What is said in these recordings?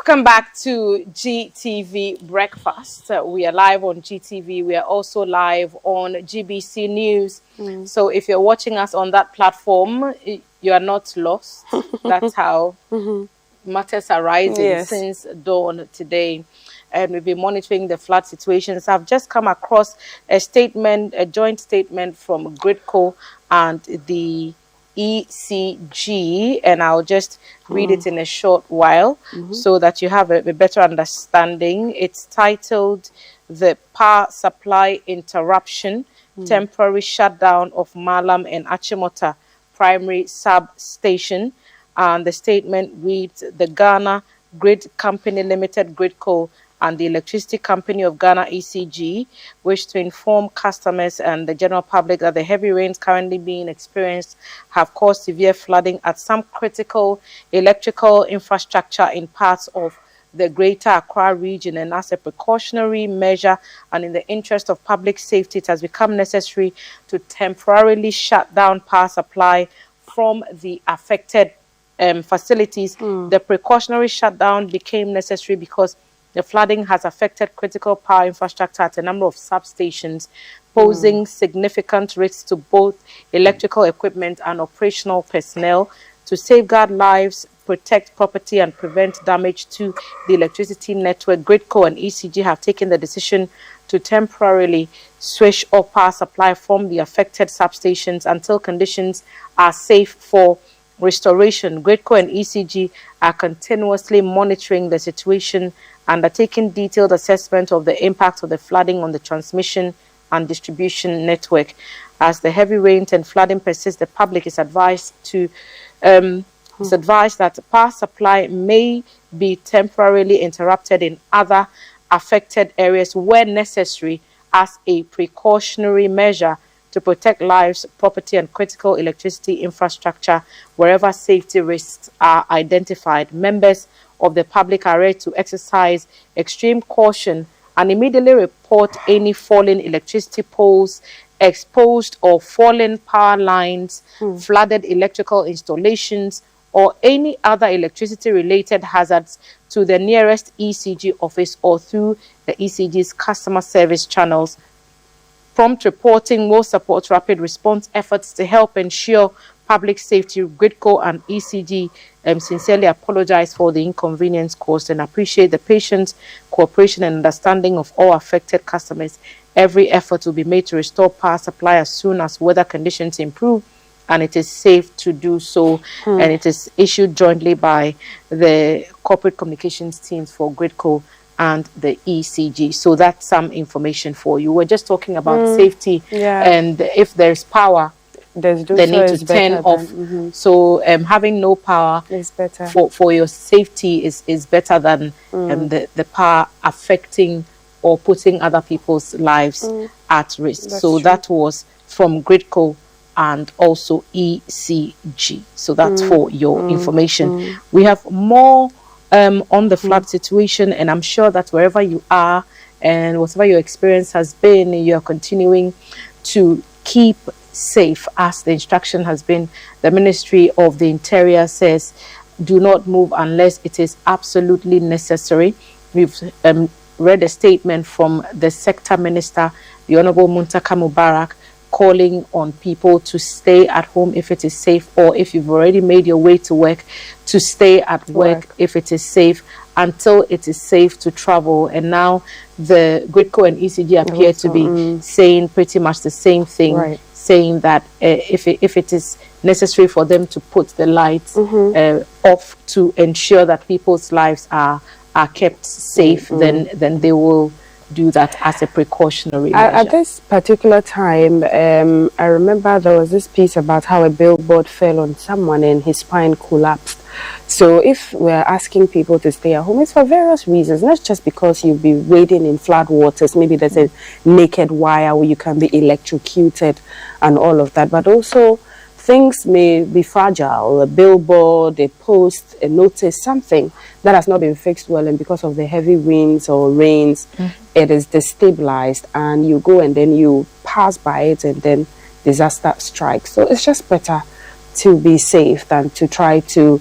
Welcome back to GTV Breakfast. We are live on GTV. We are also live on GBC News. So if you're watching us on that platform, you are not lost. That's how matters are rising since dawn today. And we've been monitoring the flood situations. I've just come across a statement, a joint statement from Gridco and the ECG, and I'll just read it in a short while so that you have a better understanding. It's titled "The Power Supply Interruption, Temporary Shutdown of Malam and Achimota Primary Substation." And the statement reads, "The Ghana Grid Company Limited, Gridco, and the Electricity Company of Ghana, ECG, wish to inform customers and the general public that the heavy rains currently being experienced have caused severe flooding at some critical electrical infrastructure in parts of the Greater Accra region, and as a precautionary measure and in the interest of public safety, it has become necessary to temporarily shut down power supply from the affected facilities." The precautionary shutdown became necessary because the flooding has affected critical power infrastructure at a number of substations, posing significant risks to both electrical equipment and operational personnel. To safeguard lives, protect property, and prevent damage to the electricity network, Gridco and ECG have taken the decision to temporarily switch off power supply from the affected substations until conditions are safe for restoration. Gridco and ECG are continuously monitoring the situation and are taking detailed assessment of the impact of the flooding on the transmission and distribution network. As the heavy rains and flooding persist, the public is advised that power supply may be temporarily interrupted in other affected areas where necessary as a precautionary measure to protect lives, property, and critical electricity infrastructure wherever safety risks are identified. Members of the public are urged to exercise extreme caution and immediately report any fallen electricity poles, exposed or fallen power lines, flooded electrical installations, or any other electricity-related hazards to the nearest ECG office or through the ECG's customer service channels. Prompt reporting will support rapid response efforts to help ensure public safety. Gridco and ECG sincerely apologize for the inconvenience caused and appreciate the patience, cooperation, and understanding of all affected customers. Every effort will be made to restore power supply as soon as weather conditions improve and it is safe to do so. And it is issued jointly by the corporate communications teams for Gridco and the ECG. So that's some information for you. We're just talking about safety, and if there's power, they need to turn off. So having no power is better for your safety is better than the power affecting or putting other people's lives at risk. So that was from Gridco and also ECG. So that's for your information. We have more on the flood situation, and I'm sure that wherever you are and whatever your experience has been, you are continuing to keep safe as the instruction has been. The Ministry of the Interior says do not move unless it is absolutely necessary. We've read a statement from the sector minister, the Honorable Muntaka Mubarak, calling on people to stay at home if it is safe, or if you've already made your way to work, to stay at work if it is safe until it is safe to travel. And now the Gridco and ECG appear to be saying pretty much the same thing, saying that if it is necessary for them to put the lights off to ensure that people's lives are kept safe, then they will do that as a precautionary measure. At this particular time, I remember there was this piece about how a billboard fell on someone and his spine collapsed. So if we're asking people to stay at home, it's for various reasons, not just because you'll be wading in flood waters, maybe there's a naked wire where you can be electrocuted and all of that, but also things may be fragile, a billboard, a post, a notice, something that has not been fixed well, and because of the heavy winds or rains, it is destabilized, and you go and then you pass by it and then disaster strikes. So it's just better to be safe than to try to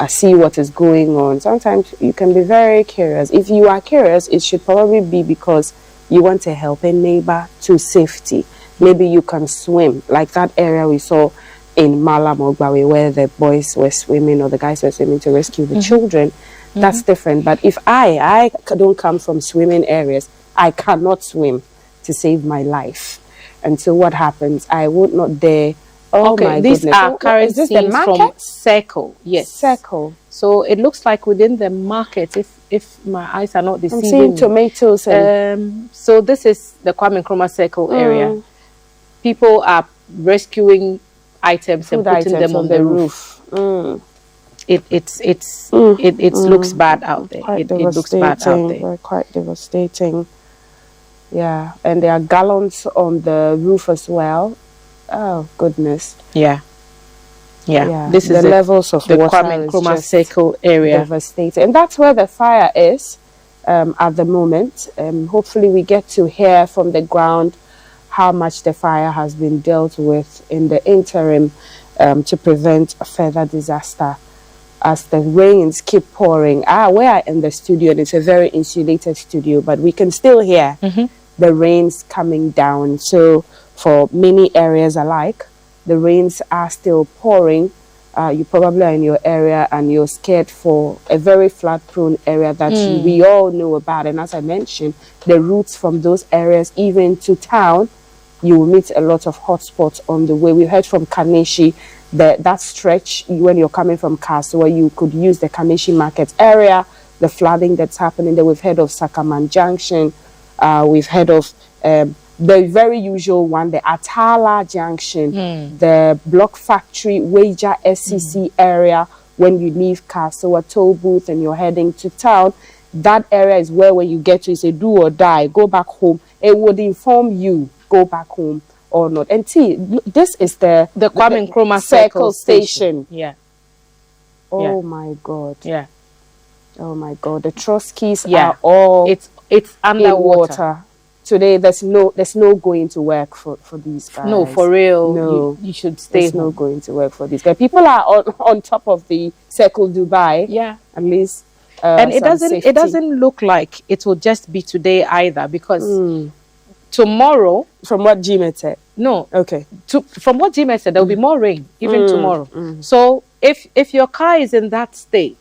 see what is going on. Sometimes you can be very curious. If you are curious, it should probably be because you want to help a neighbor to safety. Maybe you can swim, like that area we saw in Malam Ogbawe where the boys were swimming or the guys were swimming to rescue the children. That's different. But if I don't come from swimming areas, I cannot swim to save my life. And so what happens? I would not dare. Oh Okay, my these goodness. are current Is this the scenes from market? Circle. Yes. Circle. So it looks like within the market, if my eyes are not I'm deceiving seeing me. tomatoes and So this is the Kwame Nkrumah Circle area. People are rescuing items food and putting items them on the roof. It looks bad out there. Quite It looks bad out there. Very quite devastating. Yeah, and there are gallons on the roof as well. Oh goodness. Yeah. This the is levels of the water Kwame is Nkrumah just Circle area. devastating, and that's where the fire is at the moment. Hopefully, we get to hear from the ground how much the fire has been dealt with in the interim to prevent a further disaster as the rains keep pouring. We are in the studio and it's a very insulated studio, but we can still hear the rains coming down. So for many areas alike, the rains are still pouring. You probably are in your area and you're scared for a very flood-prone area that we all know about. And as I mentioned, the routes from those areas even to town, you will meet a lot of hotspots on the way. We heard from Kaneshi that stretch when you're coming from Kaso, where you could use the Kaneshi market area, the flooding that's happening there. We've heard of Sakaman Junction. We've heard of the very usual one, the Atala Junction, the Block Factory, Wager SCC area. When you leave Kaso, a toll booth, and you're heading to town, that area is where when you get to, you say, do or die, go back home. It would inform you, go back home or not. And see, this is the Kwame Nkrumah Circle Station. Yeah. Oh my God. Yeah. Oh my God. The Trotskys are all it's underwater. Today there's no going to work for these guys. No, for real. No. You should stay There's home. no going to work for these guys. People are on top of the Circle Dubai. Yeah. At least and it doesn't look like it will just be today either, because tomorrow, from what Gmet said. No. Okay. From what Gmet said, there will be more rain even tomorrow. So if your car is in that state,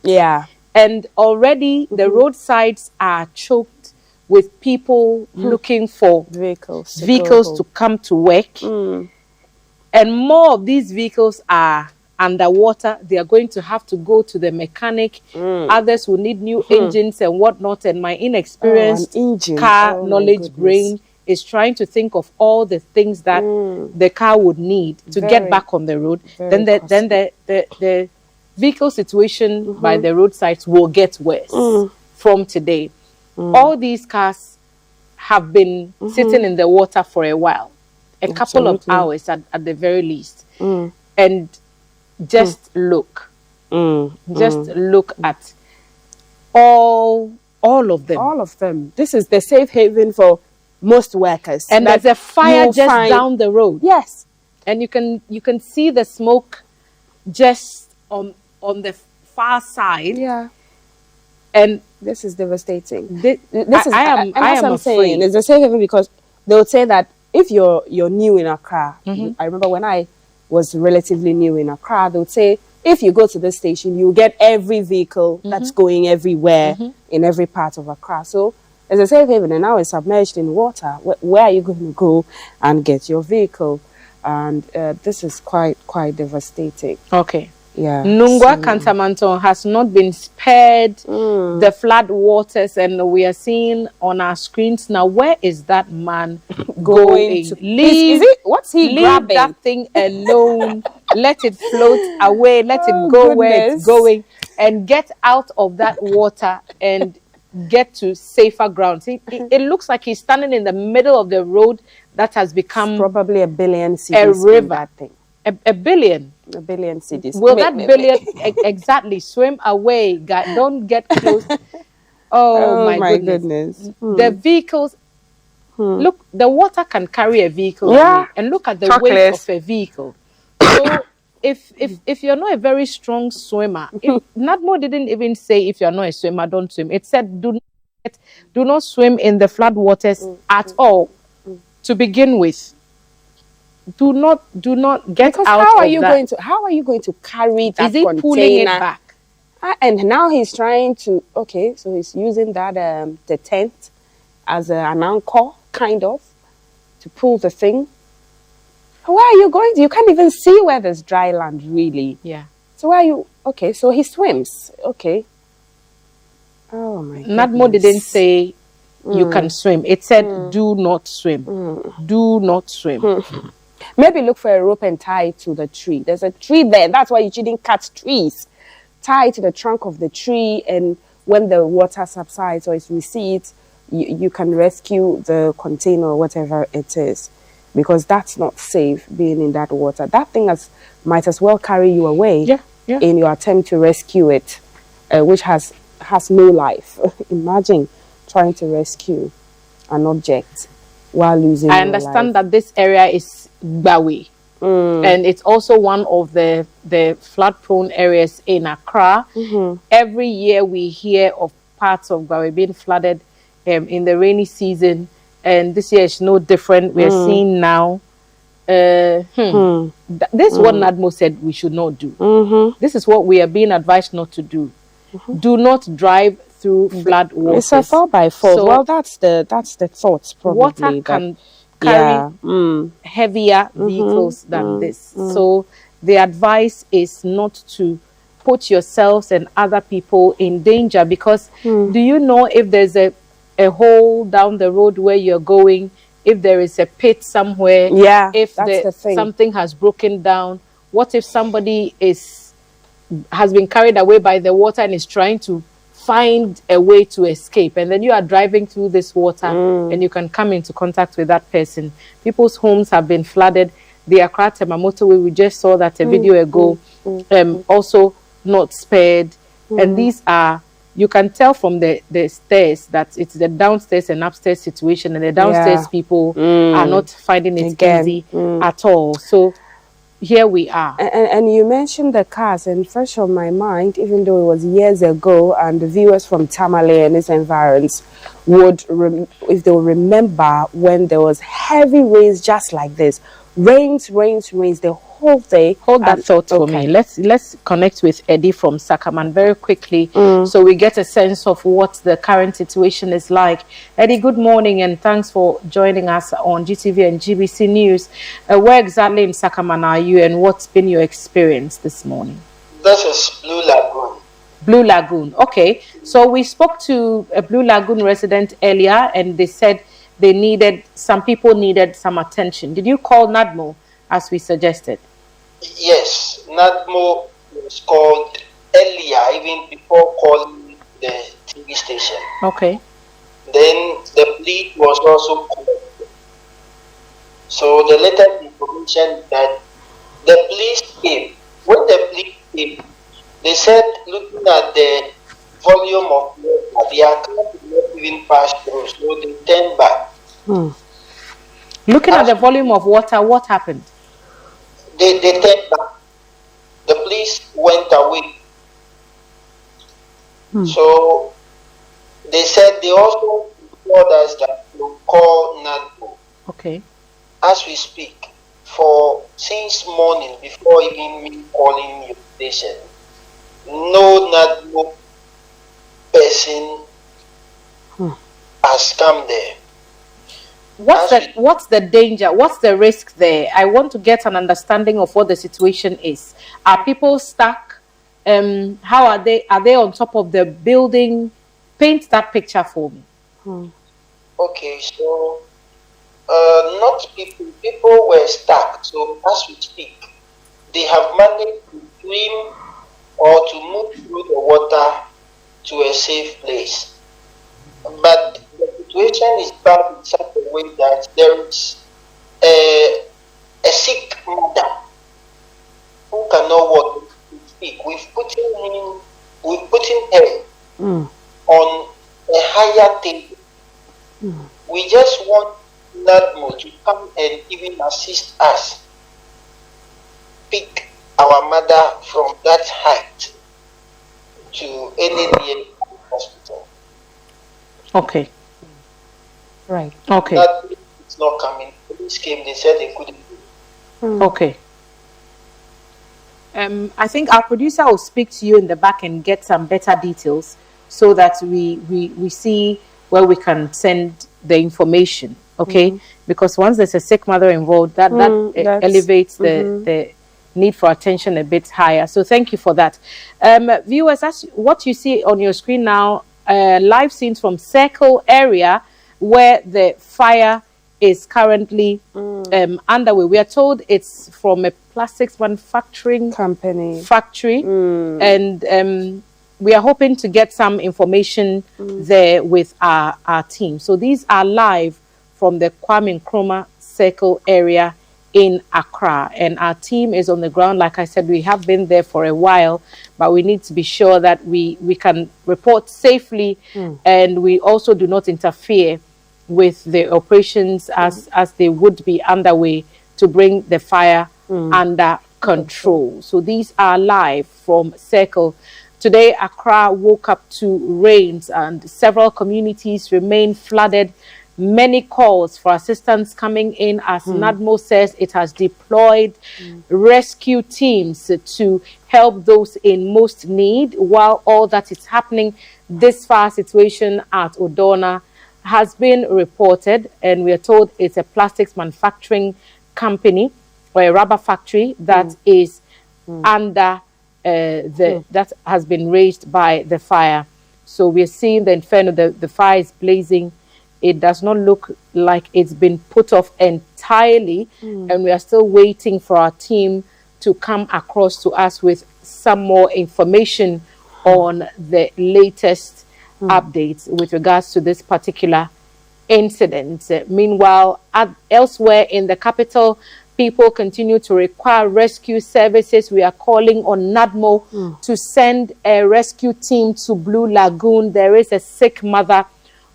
and already the roadsides are choked with people looking for vehicles to come to work, and more of these vehicles are underwater, they are going to have to go to the mechanic. Others will need new engines and whatnot. And my inexperienced car knowledge brain is trying to think of all the things that the car would need to get back on the road. Then the vehicle situation by the roadsides will get worse from today. All these cars have been sitting in the water for a while, a couple of hours at the very least. And just look. Just look at all of them. All of them. This is the safe haven for most workers. And there's a fire just down the road. Yes. And you can see the smoke just on the far side. Yeah. And this is devastating. I am saying it's the safe haven because they would say that if you're new in Accra, I remember when I was relatively new in Accra, they would say, if you go to this station, you get every vehicle that's going everywhere in every part of Accra. So it's a safe haven, and now it's submerged in water. Where are you going to go and get your vehicle? And this is quite devastating. Okay. Yeah. Nungwa Kantamanton has not been spared the flood waters, and we are seeing on our screens now, where is that man going? Leave what's he grabbing? That thing alone. Let it float away. Let it go where it's going, and get out of that water and get to safer ground. See, it looks like he's standing in the middle of the road that has become probably a billion cities. A river thing. A billion. A billion cities. Will that billion exactly swim away? Don't get close. Oh my goodness. The vehicles. Look, the water can carry a vehicle. Yeah. And look at the weight of a vehicle. So if you're not a very strong swimmer, if NADMO didn't even say if you're not a swimmer, don't swim. It said do not swim in the flood waters at all to begin with. Do not get Because out of that. how are you going to carry that Is he container? pulling it back? And now he's trying to, okay, so he's using that the tent as an anchor, kind of, to pull the thing. Where are you going to? You can't even see where there's dry land, really. Yeah. So where are you? Okay, so he swims. Okay. Oh my God. NADMO didn't say you can swim. It said do not swim. Do not swim. Maybe look for a rope and tie it to the tree. There's a tree there. That's why you shouldn't cut trees. Tie it to the trunk of the tree, and when the water subsides or it recedes, you can rescue the container or whatever it is, because that's not safe being in that water. That thing might as well carry you away in your attempt to rescue it, which has no life. Imagine trying to rescue an object while losing your life. I understand that this area is Bawi. And it's also one of the flood-prone areas in Accra. Every year we hear of parts of Bawi being flooded in the rainy season, and this year is no different. We're seeing now. This is what NADMO said we should not do. This is what we are being advised not to do. Do not drive through flood waters. It's a 4x4. So, well, that's the thought, probably. Water can carry heavier vehicles than this. So the advice is not to put yourselves and other people in danger, because do you know if there's a hole down the road where you're going, if there is a pit somewhere, if something has broken down, what if somebody has been carried away by the water and is trying to find a way to escape, and then you are driving through this water and you can come into contact with that person. People's homes have been flooded. The Accra motorway, we just saw that a video ago, also not spared. And these are, you can tell from the stairs that it's the downstairs and upstairs situation, and the downstairs people are not finding it easy at all. So here we are. And you mentioned the cars, and fresh on my mind, even though it was years ago, and the viewers from Tamale and its environs would, if they will remember, when there was heavy rains just like this, rains the whole day. Hold that thought for me. Let's connect with Eddie from Sakaman very quickly, so we get a sense of what the current situation is like. Eddie, good morning, and thanks for joining us on GTV and GBC News. Where exactly in Sakaman are you, and what's been your experience this morning? This is Blue Lagoon. Blue Lagoon. Okay, so we spoke to a Blue Lagoon resident earlier, and they said some people needed some attention. Did you call NADMO as we suggested? Yes, NADMO was called earlier, even before calling the TV station. Okay. Then the police was also called. So the latest information that the police came. When the police came, they said, looking at the volume of water, the account did not even pass through, so they turned back. Looking at the volume of water, what happened? They turned back. The police went away. So they said they also told us that to call NADMO. Okay. As we speak, since morning, before even me calling your station, no NADMO person has come there. What's the danger? What's the risk there? I want to get an understanding of what the situation is. Are people stuck? How are they? Are they on top of the building? Paint that picture for me. Okay, so not people. People were stuck. So as we speak, they have managed to swim or to move through the water to a safe place. But the situation is bad in such a way that there is a sick mother who cannot walk to speak. We've put her on a higher table. We just want NADMO to come and even assist us pick our mother from that height to any near hospital. Okay. Right. Okay. That it's not coming. Police came, they said they couldn't do it. Okay. I think our producer will speak to you in the back and get some better details so that we see where we can send the information. Okay, because once there's a sick mother involved, that elevates the need for attention a bit higher. So thank you for that. Viewers, as what you see on your screen now, live scenes from Circle area where the fire is currently underway. We are told it's from a plastics manufacturing factory, and we are hoping to get some information there with our team. So these are live from the Kwame Nkrumah Circle area in Accra, and our team is on the ground. Like I said, we have been there for a while, but we need to be sure that we can report safely, and we also do not interfere with the operations as they would be underway to bring the fire under control. So these are live from Circle. Today, Accra woke up to rains and several communities remain flooded. Many calls for assistance coming in as NADMO says it has deployed rescue teams to help those in most need. While all that is happening, this fire situation at Odona has been reported, and we are told it's a plastics manufacturing company or a rubber factory that is under that has been raised by the fire. So we're seeing the inferno, the fire is blazing. It does not look like it's been put off entirely, and we are still waiting for our team to come across to us with some more information on the latest updates with regards to this particular incident. Meanwhile, elsewhere in the capital, people continue to require rescue services. We are calling on NADMO to send a rescue team to Blue Lagoon. There is a sick mother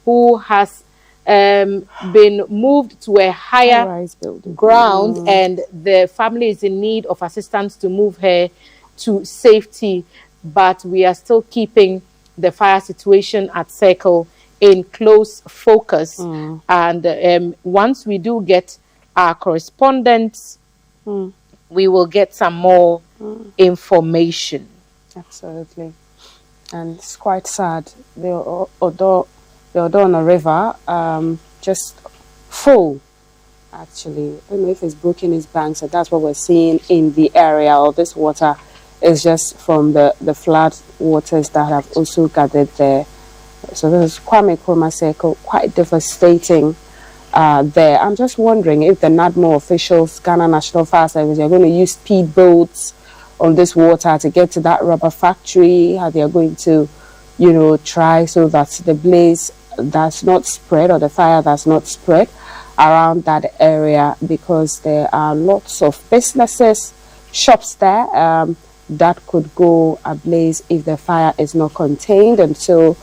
who has been moved to a higher ground, and the family is in need of assistance to move her to safety. But we are still keeping the fire situation at Circle in close focus. And once we do get our correspondents, we will get some more information. Absolutely. And it's quite sad. The Odona River just full, actually. I don't know if it's broken its banks, so that's what we're seeing in the area. All this water is just from the flood waters that have also gathered there. So this is Kwame Nkrumah Circle, quite devastating there. I'm just wondering if the NADMO officials, Ghana National Fire Service, are going to use speedboats on this water to get to that rubber factory, how they are going to, you know, try so that the blaze does not spread, or the fire does not spread around that area, because there are lots of businesses, shops there that could go ablaze if the fire is not contained. And so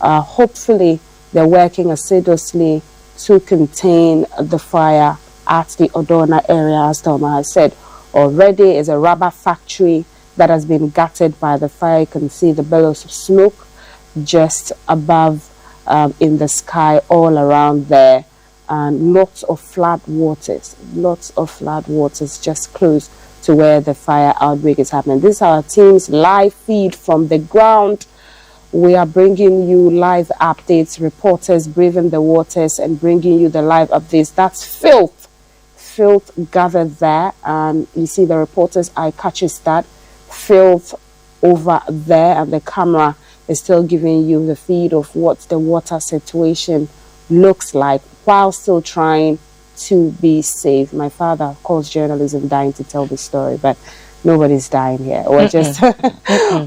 hopefully they're working assiduously to contain the fire at the Odona area. As Thelma has said, already is a rubber factory that has been gutted by the fire. You can see the billows of smoke just above in the sky all around there, and lots of flood waters just close to where the fire outbreak is happening. This is our team's live feed from the ground. We are bringing you live updates, reporters braving the waters and bringing you the live updates. That's filth gathered there, and you see the reporter's eye catches that filth over there, and the camera is still giving you the feed of what the water situation looks like while still trying to be safe. My father, of course, journalism, dying to tell the story, but nobody's dying here. We're just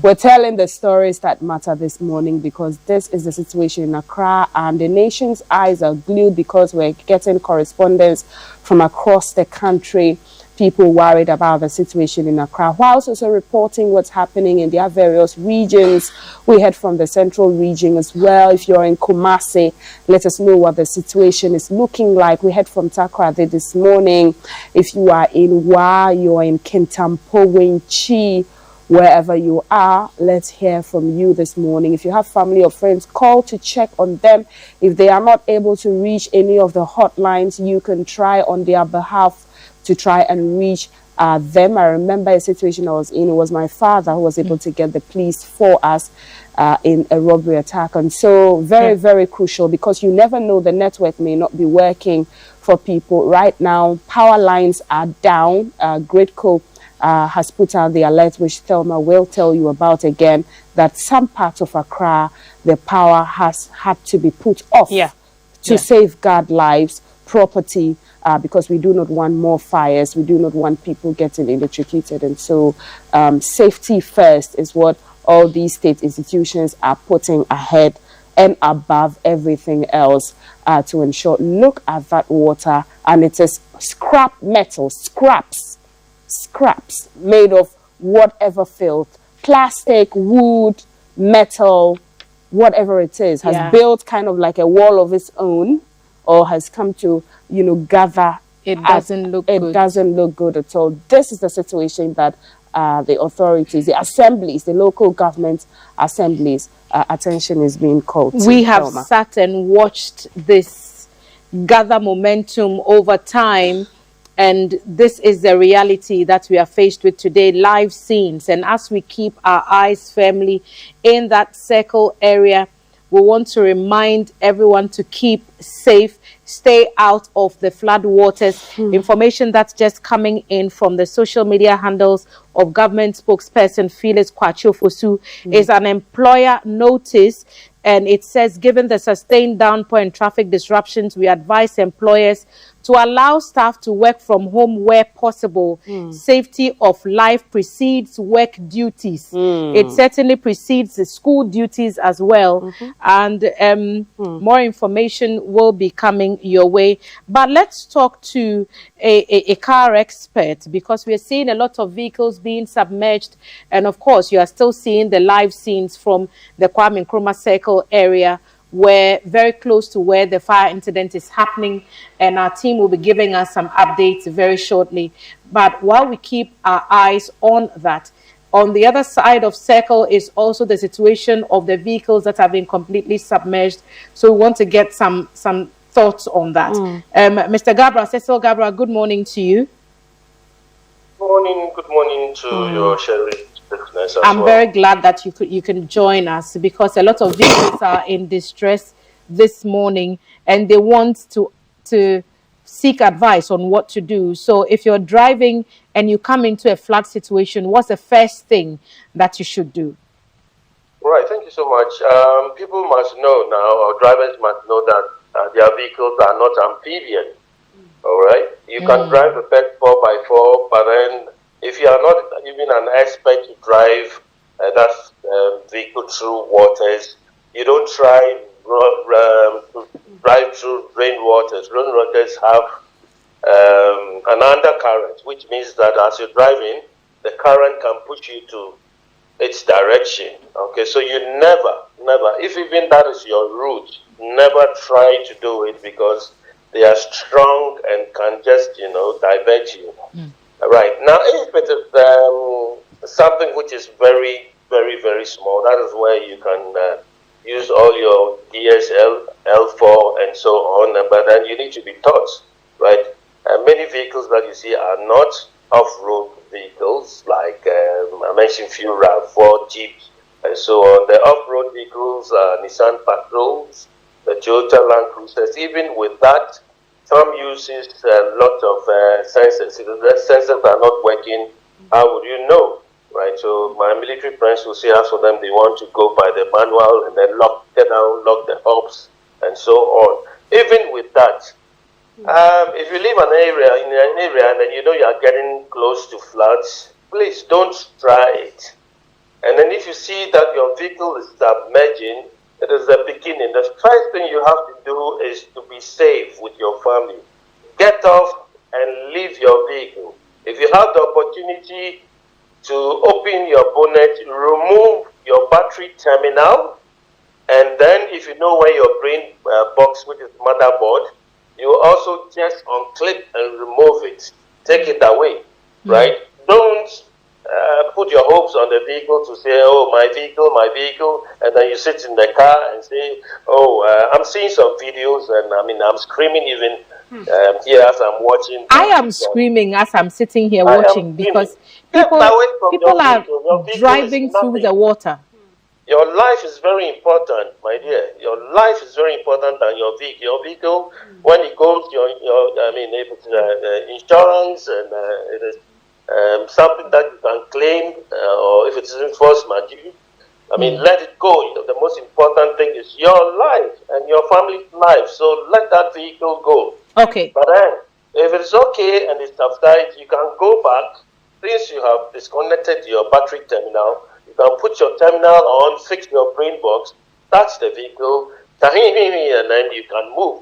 we're telling the stories that matter this morning, because this is the situation in Accra, and the nation's eyes are glued because we're getting correspondence from across the country people worried about the situation in Accra, whilst also reporting what's happening in their various regions. We heard from the central region as well. If you're in Kumasi, let us know what the situation is looking like. We heard from Takrade this morning. If you are in Wa, you're in Kintampo, Wenchi, wherever you are, let's hear from you this morning. If you have family or friends, call to check on them. If they are not able to reach any of the hotlines, you can try on their behalf to try and reach them. I remember a situation I was in. It was my father who was able to get the police for us in a robbery attack. And so very, very crucial, because you never know, the network may not be working for people. Right now, power lines are down. Great Cope has put out the alert, which Thelma will tell you about again, that some parts of Accra, the power has had to be put off to safeguard lives, property, because we do not want more fires. We do not want people getting electrocuted. And so safety first is what all these state institutions are putting ahead and above everything else to ensure. Look at that water, and it is scrap metal, scraps made of whatever filth, plastic, wood, metal, whatever it is, has built kind of like a wall of its own, or has come to, gather. It doesn't look good. It doesn't look good at all. This is the situation that the authorities, the assemblies, the local government assemblies, attention is being called to. We have sat and watched this gather momentum over time, and this is the reality that we are faced with today, live scenes. And as we keep our eyes firmly in that circle area, we want to remind everyone to keep safe, stay out of the flood waters. Information that's just coming in from the social media handles of government spokesperson Phyllis Kwachofosu is an employer notice, and it says, given the sustained downpour and traffic disruptions, we advise employers to allow staff to work from home where possible. Safety of life precedes work duties. It certainly precedes the school duties as well. And more information will be coming your way. But let's talk to a car expert, because we're seeing a lot of vehicles being submerged. And of course, you are still seeing the live scenes from the Kwame Nkrumah Circle area, where very close to where the fire incident is happening, and our team will be giving us some updates very shortly. But while we keep our eyes on that, on the other side of Circle is also the situation of the vehicles that have been completely submerged. So we want to get some thoughts on that. Mr. Gabra, Cecil Gabra, good morning to you. Good morning to your Sherry. I'm very glad that you can join us, because a lot of vehicles are in distress this morning, and they want to seek advice on what to do. So if you're driving and you come into a flood situation, what's the first thing that you should do? Right, thank you so much. People must know now, or drivers must know that their vehicles are not amphibian. All right, you can drive a pet 4x4, but then if you are not even an expert to drive that vehicle through waters, you don't try to drive through rainwaters. Rainwaters have an undercurrent, which means that as you're driving, the current can push you to its direction. Okay, so you never, if even that is your route, never try to do it, because they are strong and can just, divert you. Right. Now, if it is something which is very, very, very small, that is where you can use all your DSL, L4, and so on, but then you need to be taught, right? Many vehicles that you see are not off-road vehicles, like I mentioned few RAV4, Jeep, and so on. The off-road vehicles are Nissan Patrols, the Toyota Land Cruisers. Even with that, some uses a lot of sensors. If the sensors are not working, how would you know, right? So my military friends will say, as for them, they want to go by the manual and then lock the hubs, and so on. Even with that, if you live in an area and then you know you are getting close to floods, please don't try it. And then if you see that your vehicle is submerging, it is the beginning. The first thing you have to do is to be safe with your family. Get off and leave your vehicle. If if you have the opportunity to open your bonnet, remove your battery terminal, and then if you know where your brain box, which is motherboard, you also just unclip and remove it. Take it away, right? Don't put your hopes on the vehicle to say, oh, my vehicle, and then you sit in the car and say, oh, I'm seeing some videos, and I mean, I'm screaming even here as I'm watching. I am screaming as I'm sitting here I am watching screaming. because Get away from people your are vehicle. Your vehicle is driving through nothing. the water. Your life is very important, my dear. Your life is very important than your vehicle. Your vehicle, when it goes, I mean, if it's insurance and it is something that you can claim, or if it's enforcement, I mean, let it go. The most important thing is your life and your family's life. So let that vehicle go. Okay. But then, if it's okay and it's upside, you can go back. Since you have disconnected your battery terminal, you can put your terminal on, fix your brain box, start the vehicle, and then you can move.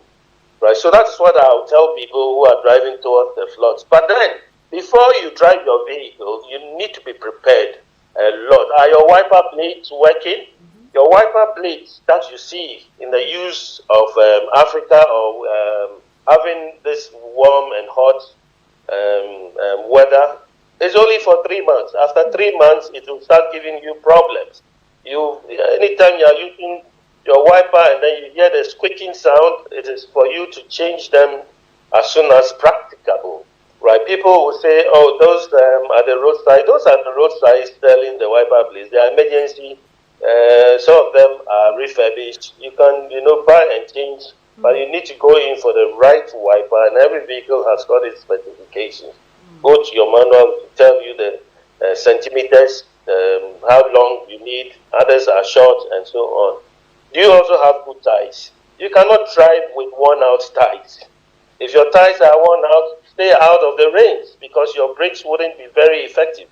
Right? So that's what I'll tell people who are driving towards the floods. But then, before you drive your vehicle, you need to be prepared a lot. Are your wiper blades working? Your wiper blades that you see in the use of Africa or having this warm and hot weather is only for 3 months. After 3 months, it will start giving you problems. Anytime you are using your wiper and then you hear the squeaking sound, it is for you to change them as soon as practicable. Right? People will say, oh, those are the roadside. Those are the roadside selling the wiper blades. They are emergency. Some of them are refurbished. You can, buy and change, but you need to go in for the right wiper, and every vehicle has got its specifications. Go to your manual to tell you the centimeters, how long you need. Others are short, and so on. Do you also have good tires? You cannot drive with worn-out tires. If your tires are worn out, stay out of the range because your brakes wouldn't be very effective.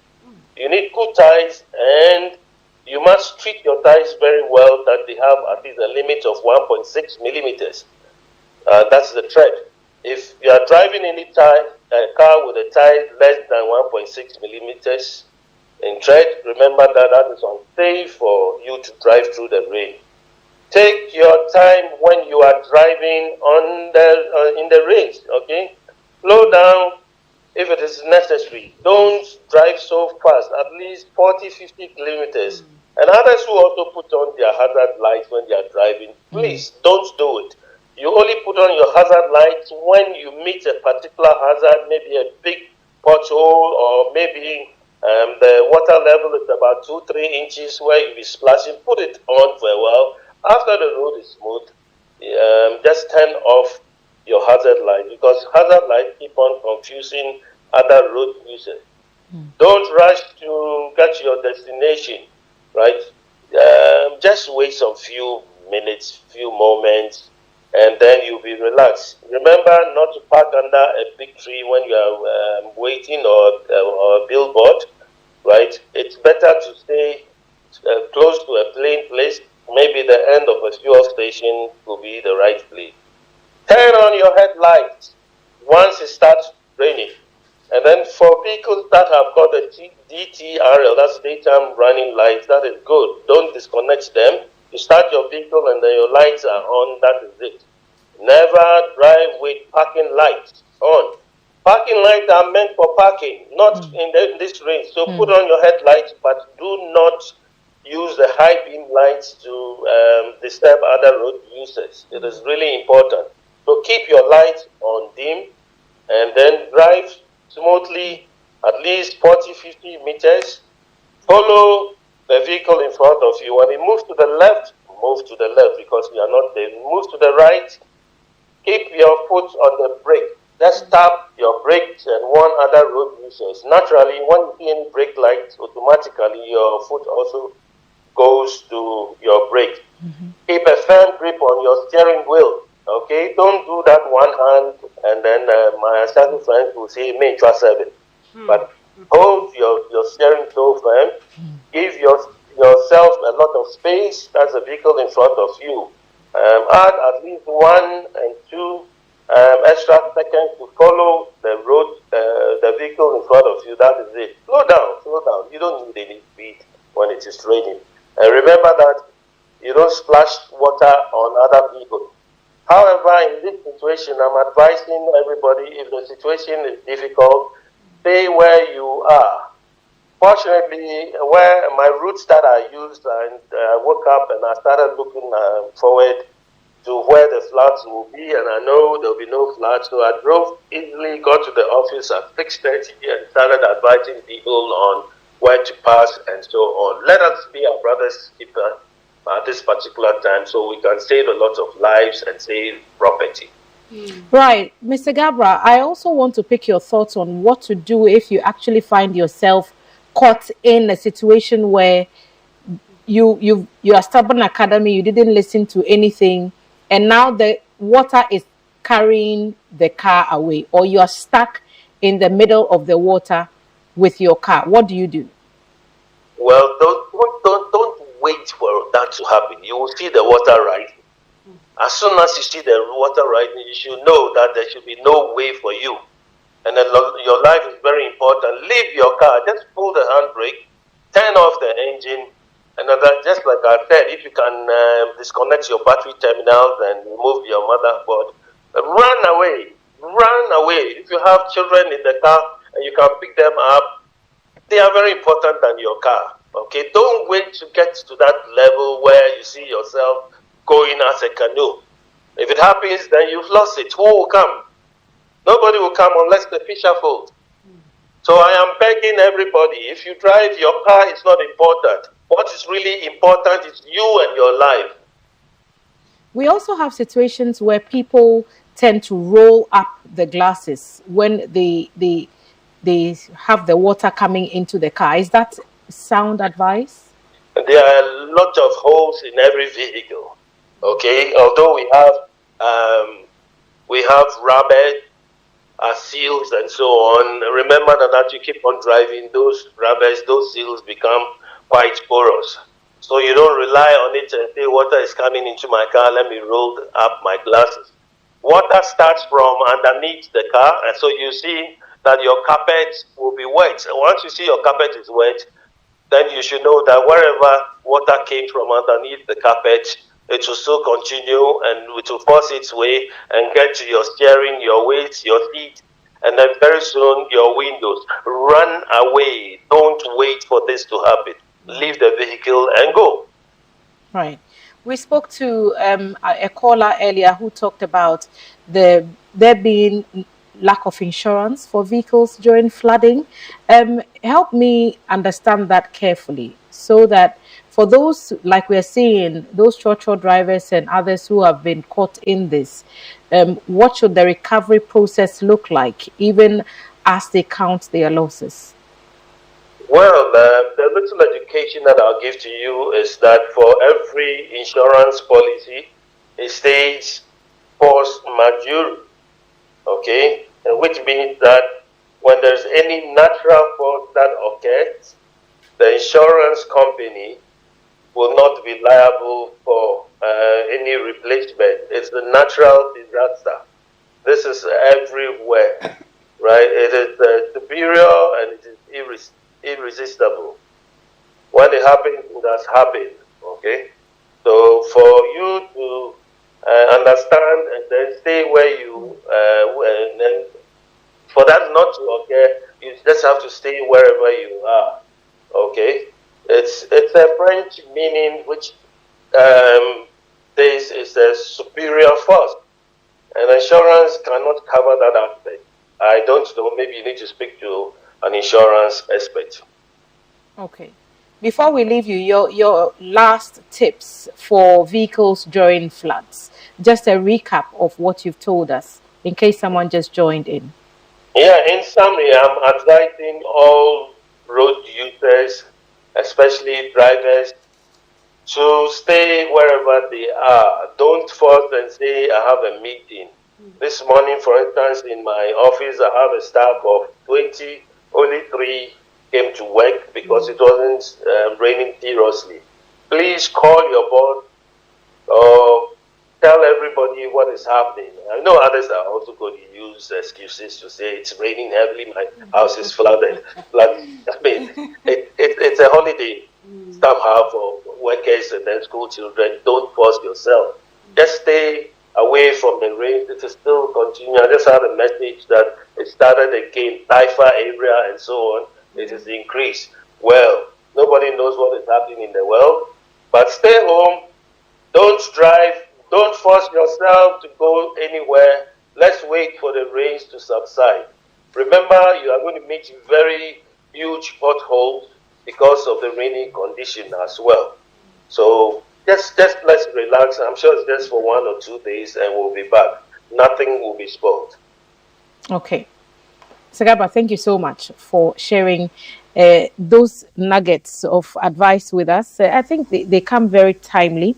You need good tires, and you must treat your tires very well, that they have at least a limit of 1.6 millimeters. That's the tread. If you are driving any car with a tire less than 1.6 millimeters in tread, remember that is unsafe for you to drive through the rain. Take your time when you are driving in the rain, okay? Slow down if it is necessary. Don't drive so fast, at least 40, 50 kilometers. And others who also put on their hazard lights when they are driving, please don't do it. You only put on your hazard lights when you meet a particular hazard, maybe a big pothole, or maybe the water level is about 2-3 inches where you'll be splashing. Put it on for a while. After the road is smooth, just turn off your hazard light, because hazard lights keep on confusing other road users. Don't rush to get to your destination, right? Just wait some few minutes, few moments, and then you'll be relaxed. Remember not to park under a big tree when you are waiting, or a billboard, right? It's better to stay close to a plain place. Maybe the end of a fuel station will be the right place. Turn on your headlights once it starts raining. And then for vehicles that have got a DTRL, that's daytime running lights, that is good. Don't disconnect them. You start your vehicle and then your lights are on, that is it. Never drive with parking lights on. Parking lights are meant for parking, not in this range. So put on your headlights, but do not use the high beam lights to disturb other road users. It is really important. So keep your lights on dim and then drive smoothly, at least 40-50 meters. Follow the vehicle in front of you. When it moves to the left, move to the left because you are not there. Move to the right, keep your foot on the brake. Just tap your brakes and warn other road users. Naturally, when you see any brake lights, automatically your foot also goes to your brake. Keep a firm grip on your steering wheel. Okay, don't do that one hand and then my assistant friends will say, "Me trust 7." But hold your steering so firm. Give yourself a lot of space. That's a vehicle in front of you. Add at least 1 and 2 extra seconds to follow the vehicle in front of you, that is it. Slow down, slow down. You don't need any speed when it is raining. And remember that you don't splash water on other people. However, in this situation, I'm advising everybody, if the situation is difficult, stay where you are. Fortunately, where my routes that I used, and I woke up and I started looking forward to where the floods will be, and I know there'll be no floods. So I drove easily, got to the office at 6:30, and started advising people on where to pass and so on. Let us be our brother's keeper at this particular time, so we can save a lot of lives and save property. Right. Mr. Gabra, I also want to pick your thoughts on what to do if you actually find yourself caught in a situation where you are stubborn academy, you didn't listen to anything, and now the water is carrying the car away, or you are stuck in the middle of the water with your car. What do you do? Well, don't wait for that to happen. You will see the water rising. As soon as you see the water rising, you should know that there should be no way for you. And then your life is very important. Leave your car. Just pull the handbrake, turn off the engine, and then just like I said, if you can disconnect your battery terminals and remove your motherboard, run away. Run away. If you have children in the car and you can pick them up, they are very important than your car. Okay, don't wait to get to that level where you see yourself going as a canoe. If it happens, then you've lost it. Who will come? Nobody will come unless the fisher folds. So I am begging everybody, if you drive, your car is not important. What is really important is you and your life. We also have situations where people tend to roll up the glasses when they have the water coming into the car. Is that sound advice? There are a lot of holes in every vehicle. Okay, although we have rubber seals and so on. Remember that as you keep on driving, those rubbers, those seals become quite porous. So you don't rely on it and say, water is coming into my car, let me roll up my glasses. Water starts from underneath the car, and so you see that your carpet will be wet. And once you see your carpet is wet, then you should know that wherever water came from underneath the carpet, it will still continue and it will force its way and get to your steering, your weight, your seat, and then very soon your windows. Run away. Don't wait for this to happen. Leave the vehicle and go. Right. We spoke to a caller earlier who talked about there being lack of insurance for vehicles during flooding. Help me understand that carefully so that for those, like we're seeing, those trotro drivers and others who have been caught in this, what should the recovery process look like, even as they count their losses? Well, the little education that I'll give to you is that for every insurance policy, it states force majeure, okay? Which means that when there's any natural force that occurs, the insurance company will not be liable for any replacement. It's the natural disaster. This is everywhere, right? It is superior and it is irresistible. When it happens, it has happened, okay? So for you to understand and then stay where you, and then for that not to occur, you just have to stay wherever you are, okay? It's a French meaning which this is a superior force, and insurance cannot cover that aspect. I don't know, maybe you need to speak to an insurance expert. Okay. Before we leave you, your last tips for vehicles during floods. Just a recap of what you've told us, in case someone just joined in. Yeah, in summary, I'm advising all road users, especially drivers, to stay wherever they are. Don't force and say, I have a meeting. This morning, for instance, in my office, I have a staff of 20, only 3 came to work because it wasn't raining seriously. Please call your boss or tell everybody what is happening. I know others are also going to use excuses to say it's raining heavily, my house is flooded. I mean, it's a holiday somehow for workers and then school children. Don't force yourself. Just stay away from the rain. It is still continuing. I just had a message that it started again, Taifa area and so on. It is increased. Well, nobody knows what is happening in the world, but stay home. Don't drive. Don't force yourself to go anywhere. Let's wait for the rains to subside. Remember, you are going to meet very huge potholes because of the rainy condition as well. So just let's relax. I'm sure it's just for 1 or 2 days and we'll be back. Nothing will be spoiled. Okay. Sagaba, thank you so much for sharing those nuggets of advice with us. I think they come very timely.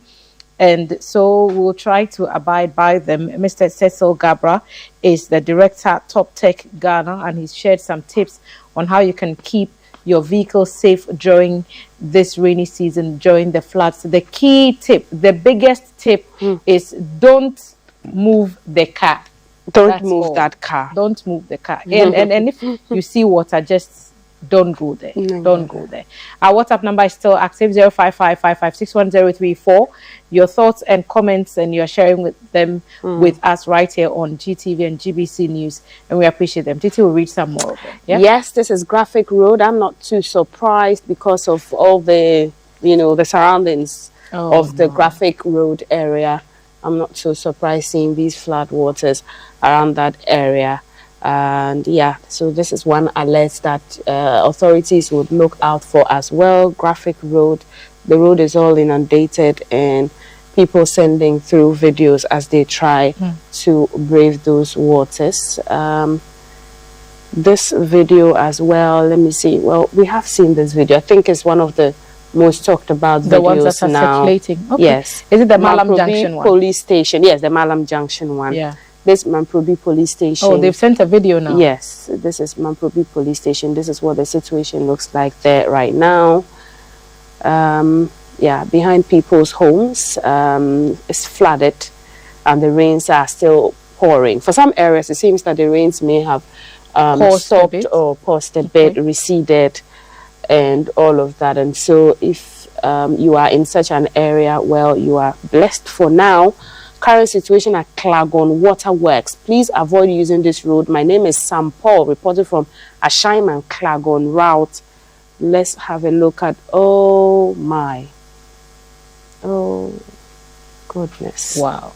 And so we'll try to abide by them. Mr. Cecil Gabra is the director, Top Tech Ghana, and he's shared some tips on how you can keep your vehicle safe during this rainy season, during the floods. The key tip, the biggest tip is don't move the car. Don't move that car. Don't move the car. And if you see water, just don't go there. Don't go there. Our WhatsApp number is still active, 05555610034. Your thoughts and comments, and you're sharing with them with us right here on GTV and GBC News, and we appreciate them. Titi will read some more of them. Yeah? Yes, this is Graphic Road. I'm not too surprised because of all the, the surroundings of the Graphic Road area. I'm not so surprised seeing these flood waters around that area. And yeah, so this is one alert that authorities would look out for as well. Graphic Road, the road is all inundated, and people sending through videos as they try to brave those waters. This video as well, let me see. Well, we have seen this video. I think it's one of the most talked about videos now. The ones that are circulating. Okay. Yes. Is it the Malam Junction one? Police Station. Yes, the Malam Junction one. Yeah. This Mamprobi Police Station. Oh, they've sent a video now. Yes, this is Mamprobi Police Station. This is what the situation looks like there right now. Yeah, behind people's homes, it's flooded, and the rains are still pouring. For some areas, it seems that the rains may have stopped or paused a bit, receded, and all of that. And so if you are in such an area, well, you are blessed for now. Current situation at Klagon Waterworks. Please avoid using this road. My name is Sam Paul, reporting from Ashaiman Klagon route. Let's have a look at, oh my, oh goodness. Wow.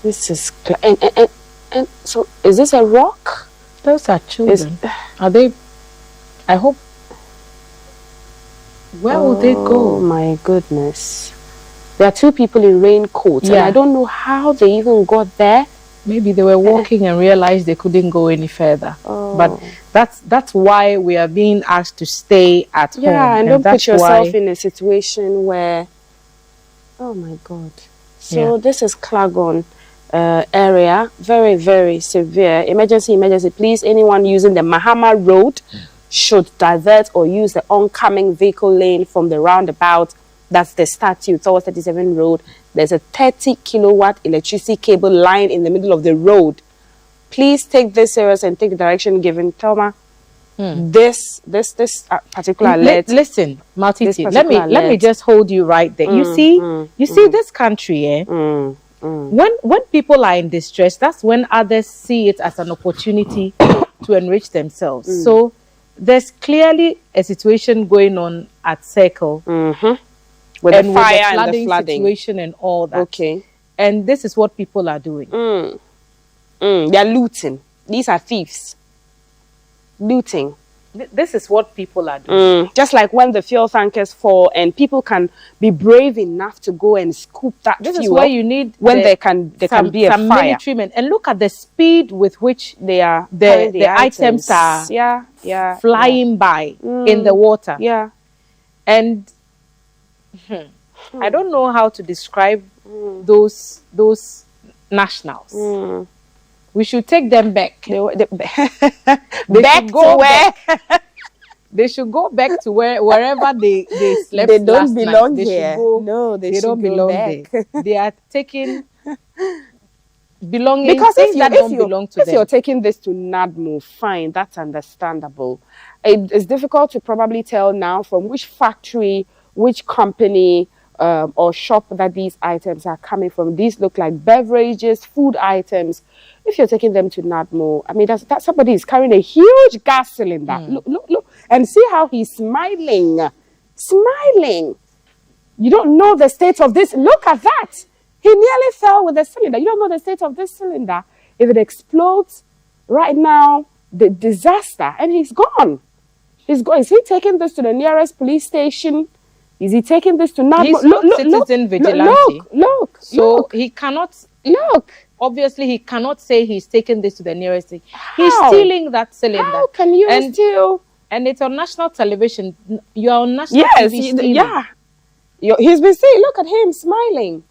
This is, and so is this a rock? Those are children. Are they, I hope, where will they go? Oh my goodness. There are two people in raincoats, and I don't know how they even got there. Maybe they were walking and realized they couldn't go any further. But that's why we are being asked to stay at home. Yeah, and don't put yourself in a situation where, oh my God. So this is Klagon area, very, very severe. Emergency. Please, anyone using the Mahama Road should divert or use the oncoming vehicle lane from the roundabout. That's the statue towards 37 Road. There's a 30 kilowatt electricity cable line in the middle of the road. Please take this serious and take the direction given. Thelma, this particular alert. Listen, Maltiti, let me just hold you right there. You see this country, when people are in distress, that's when others see it as an opportunity to enrich themselves. So there's clearly a situation going on at Circle. With the fire and the flooding situation and all that. Okay. And this is what people are doing. They're looting. These are thieves. Looting. This is what people are doing. Just like when the fuel tankers fall and people can be brave enough to go and scoop that fuel. This is why you need when there can be a fire. Military men. And look at the speed with which they are the items are flying by in the water. Yeah. And I don't know how to describe those nationals. We should take them back. Back to where? They should go back to wherever they slept. They don't last belong night. here. No, they don't belong there. They are taking belonging, Because things that don't belong to if them. you're taking this to NADMO, fine, that's understandable. It's difficult to probably tell now from which factory, which company, or shop that these items are coming from. These look like beverages, food items. If you're taking them to NADMO, I mean, that somebody is carrying a huge gas cylinder. Look, and see how he's smiling. Smiling. You don't know the state of this. Look at that. He nearly fell with the cylinder. You don't know the state of this cylinder. If it explodes right now, the disaster, and he's gone. He's gone. Is he taking this to the nearest police station? Is he taking this to NADMO? He's not citizen vigilante. Look. He cannot. Look. Obviously, he cannot say he's taking this to the nearest thing. How? He's stealing that cylinder. How can you steal? And it's on national television. You're on national TV stealing. Yeah. He's been saying, look at him smiling.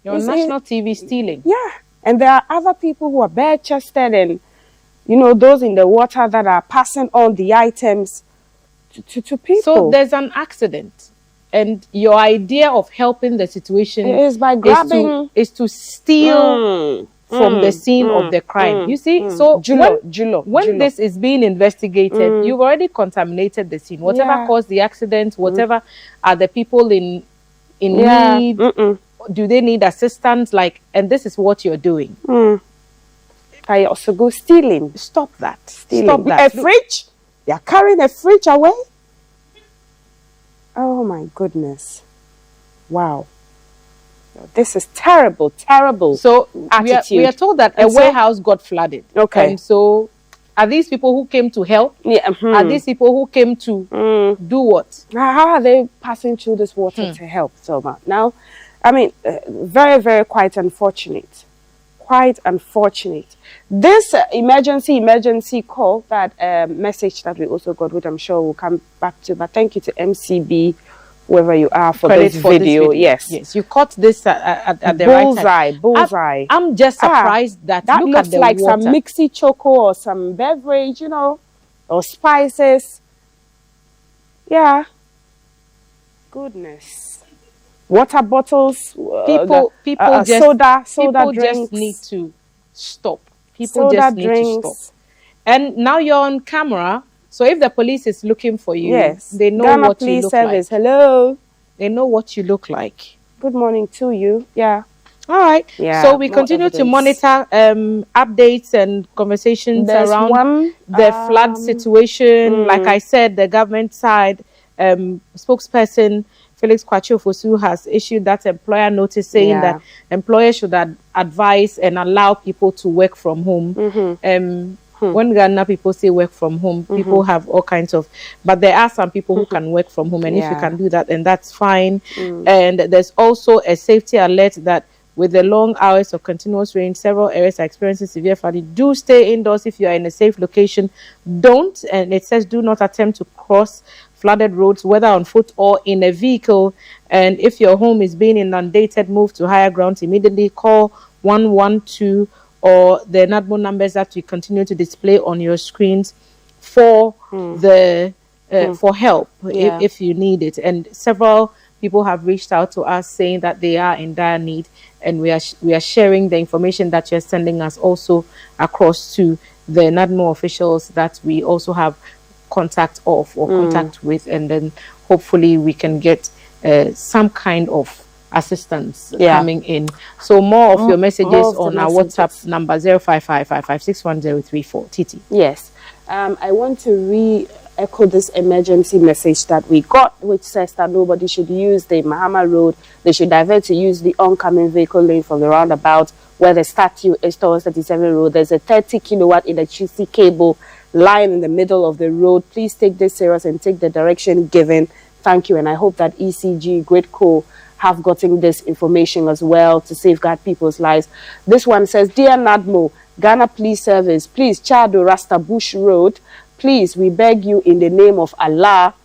You're on national TV stealing. Yeah. And there are other people who are bare-chested and, those in the water that are passing on the items to people. So there's an accident. And your idea of helping the situation is by grabbing... is to steal from the scene of the crime. You see? So when this is being investigated, you've already contaminated the scene. Whatever caused the accident, whatever are the people in need, do they need assistance? And this is what you're doing. I also go stealing. Stop that. Stop that. A fridge? They're carrying a fridge away? Oh my goodness. Wow. This is terrible, terrible. So attitude. we are told that a warehouse got flooded. Okay. And so are these people who came to help? Yeah. Are these people who came to do what? How are they passing through this water to help, Selma? Now, I mean, very, very quite unfortunate. Quite unfortunate. This emergency call, that message that we also got, which I'm sure we'll come back to. But thank you to MCB, whoever you are, for this video. Yes, you caught this at the bullseye, right time. Bullseye. I'm just surprised that look looks at the like water. Some mixy choco or some beverage, or spices. Yeah. Goodness. Water bottles, people just soda people drinks. just need to stop. People just need to stop. And now you're on camera, so if the police is looking for you, they know Ghana what Police you look Service. like. Hello. They know what you look like. Good morning to you. Yeah. All right. Yeah. So we continue to monitor updates and conversations around the flood situation. Like I said, the government side spokesperson Felix Kwachi has issued that employer notice saying that employers should advise and allow people to work from home. When Ghana people say work from home, people have all kinds of, but there are some people who can work from home, and if you can do that, then that's fine. And there's also a safety alert that with the long hours of continuous rain, several areas are experiencing severe flooding. Do stay indoors if you are in a safe location. Don't, and it says do not attempt to cross flooded roads, whether on foot or in a vehicle. And if your home is being inundated, move to higher ground immediately. Call 112 or the NADMO numbers that we continue to display on your screens for for help if you need it. And several people have reached out to us saying that they are in dire need, and we are sharing the information that you're sending us also across to the NADMO officials that we also have contact with, and then hopefully we can get some kind of assistance coming in. So more of your messages on our WhatsApp number 0555561034. Titi. Yes. I want to echo this emergency message that we got, which says that nobody should use the Mahama Road. They should divert to use the oncoming vehicle lane from the roundabout where the statue is towards 37 Road. There's a 30 kilowatt electricity cable lying in the middle of the road. Please take this serious and take the direction given. Thank you. And I hope that ECG, Gridco, have gotten this information as well to safeguard people's lives. This one says, Dear NADMO, Ghana Police Service, please, Chado Rasta Bush Road, please, we beg you in the name of Allah.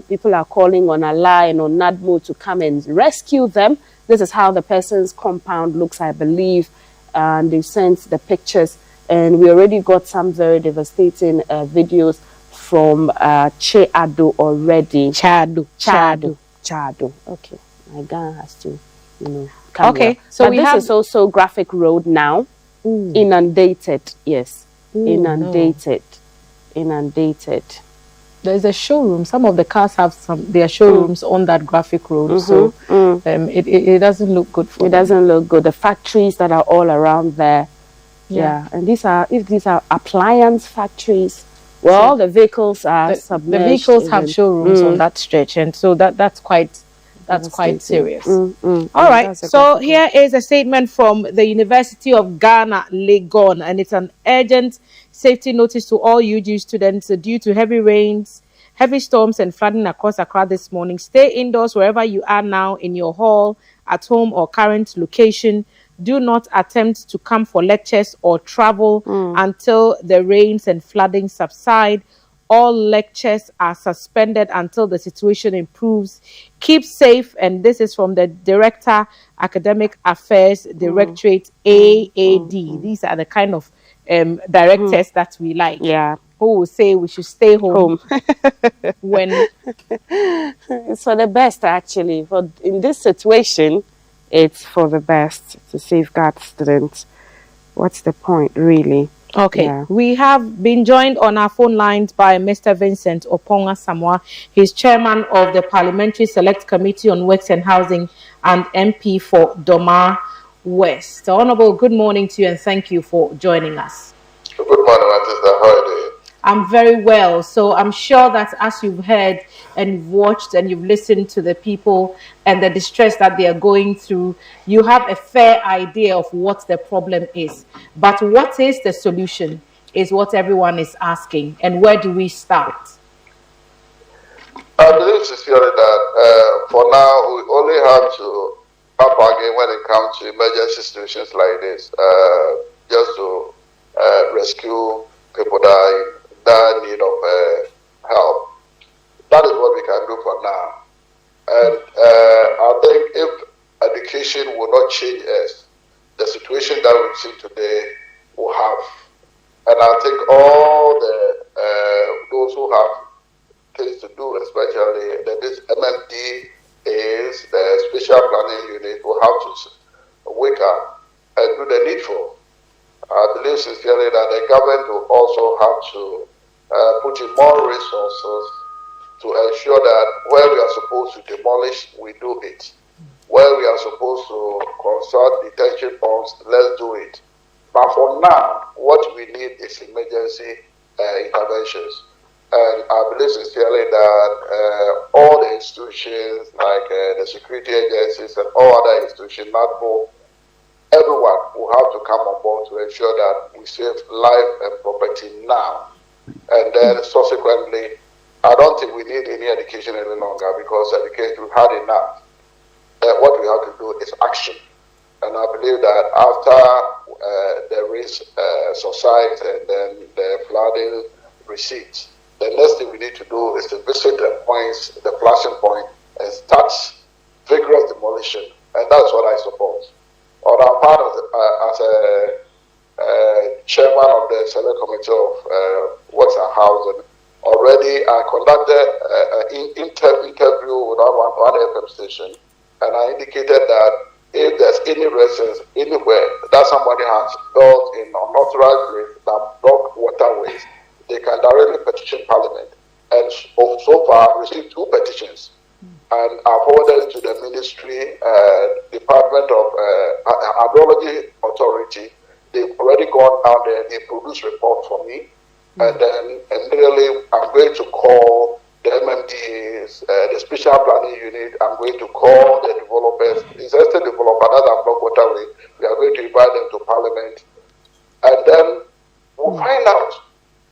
People are calling on Allah and on NADMO to come and rescue them. This is how the person's compound looks, I believe. And they sent the pictures. And we already got some very devastating videos from Chado already. Chado. Okay. My Ghana has to come Okay, well. so But we this have. is also Graphic Road now. Ooh. Inundated, yes. Ooh, Inundated. Inundated. There's a showroom. Some of the cars have their showrooms on that Graphic Road, so it doesn't look good for it them. doesn't look good. The factories that are all around there, and these are appliance factories. Well, the vehicles are submerged. The vehicles have showrooms on that stretch, and so that's quite serious. All right, so here is a statement from the University of Ghana, Legon, and it's an urgent safety notice to all UG students due to heavy rains, heavy storms, and flooding across Accra this morning. Stay indoors wherever you are now, in your hall, at home, or current location. Do not attempt to come for lectures or travel until the rains and flooding subside. All lectures are suspended until the situation improves. Keep safe. And this is from the Director, Academic Affairs Directorate, AAD. These are the kind of directors that we like. Yeah. Who will say we should stay home. When it's for the best, actually. But in this situation, it's for the best to safeguard students. What's the point, really? Okay, we have been joined on our phone lines by Mr. Vincent Oponga Samoa. He's chairman of the Parliamentary Select Committee on Works and Housing and MP for Doma West. So, Honorable, good morning to you and thank you for joining us. Good morning, my sister. How are you doing? I'm very well. So I'm sure that as you've heard and you've watched and you've listened to the people and the distress that they are going through, you have a fair idea of what the problem is. But what is the solution is what everyone is asking. And where do we start? I believe sincerely that for now, we only have to up again when it comes to emergency situations like this, just to rescue people that are in dire need of help. That is what we can do for now. And I think if education will not change us, the situation that we've seen today will have. And I think all the those who have things to do, especially this MMD is the special planning unit, will have to wake up and do the needful. I believe sincerely that the government will also have to put in more resources to ensure that where we are supposed to demolish, we do it. Where we are supposed to construct detention ponds, let's do it. But for now, what we need is emergency interventions. And I believe sincerely that all the institutions, like the security agencies and all other institutions, NADMO, everyone will have to come on board to ensure that we save life and property now. And then subsequently, I don't think we need any education any longer because education we've had enough. What we have to do is action. And I believe that after the rains subsides and then the flooding recedes, the next thing we need to do is to visit the points, the flashing point, and start vigorous demolition. And that's what I support. On our part, as a chairman of the Select Committee of Works and Housing, already I conducted an interview with one FM station, and I indicated that if there's any residence anywhere that somebody has built in unauthorized ways that block waterways, they can directly petition Parliament. And so far, received 2 petitions. And I forwarded to the Ministry, Department of Hydrology Authority. They've already gone out there, they produced report for me. And then immediately I'm going to call the MMDs, the Special Planning Unit. I'm going to call the developers, existing developers that have blocked waterway. We are going to invite them to Parliament. And then we'll find out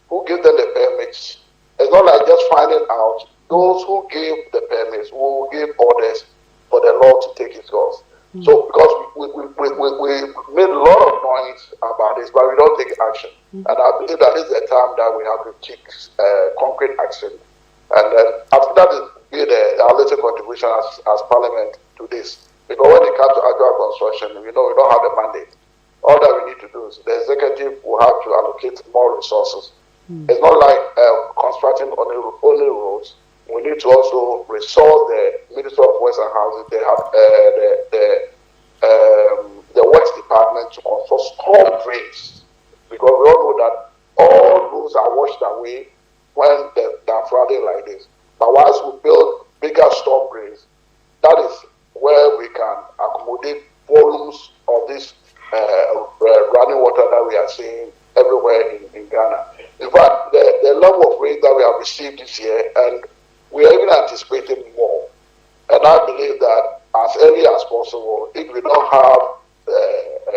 who gave them the permits. It's not like just finding out. Those who gave the permits will give orders for the law to take its course. So because we made a lot of noise about this, but we don't take action. And I believe that is the time that we have to take concrete action. And then after that is be our little contribution as Parliament to this. Because when it comes to actual construction, we know we don't have the mandate. All that we need to do is the executive will have to allocate more resources. It's not like constructing only roads. We need to also resource the Ministry of Works and Housing. They have the Works Department to construct storm drains, because we all know that all those are washed away when they're flooding like this. But once we build bigger storm drains, that is where we can accommodate volumes of this running water that we are seeing everywhere in Ghana. In fact, the level of rain that we have received this year, and we are even anticipating more. And I believe that as early as possible, if we don't have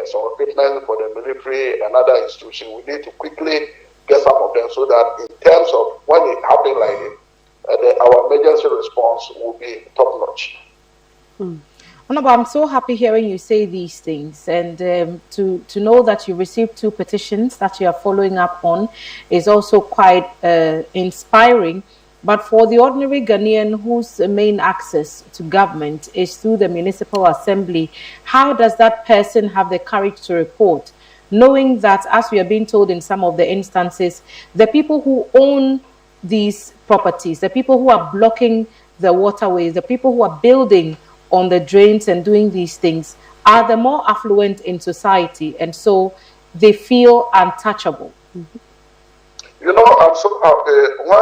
some equipment for the military and other institutions, we need to quickly get some of them so that in terms of when it happens like it, our emergency response will be top notch. Honorable, I'm so happy hearing you say these things, and to know that you received 2 petitions that you are following up on is also quite inspiring. But for the ordinary Ghanaian whose main access to government is through the municipal assembly, how does that person have the courage to report, knowing that, as we are being told in some of the instances, the people who own these properties, the people who are blocking the waterways, the people who are building on the drains and doing these things are the more affluent in society, and so they feel untouchable? You know, I'm so happy when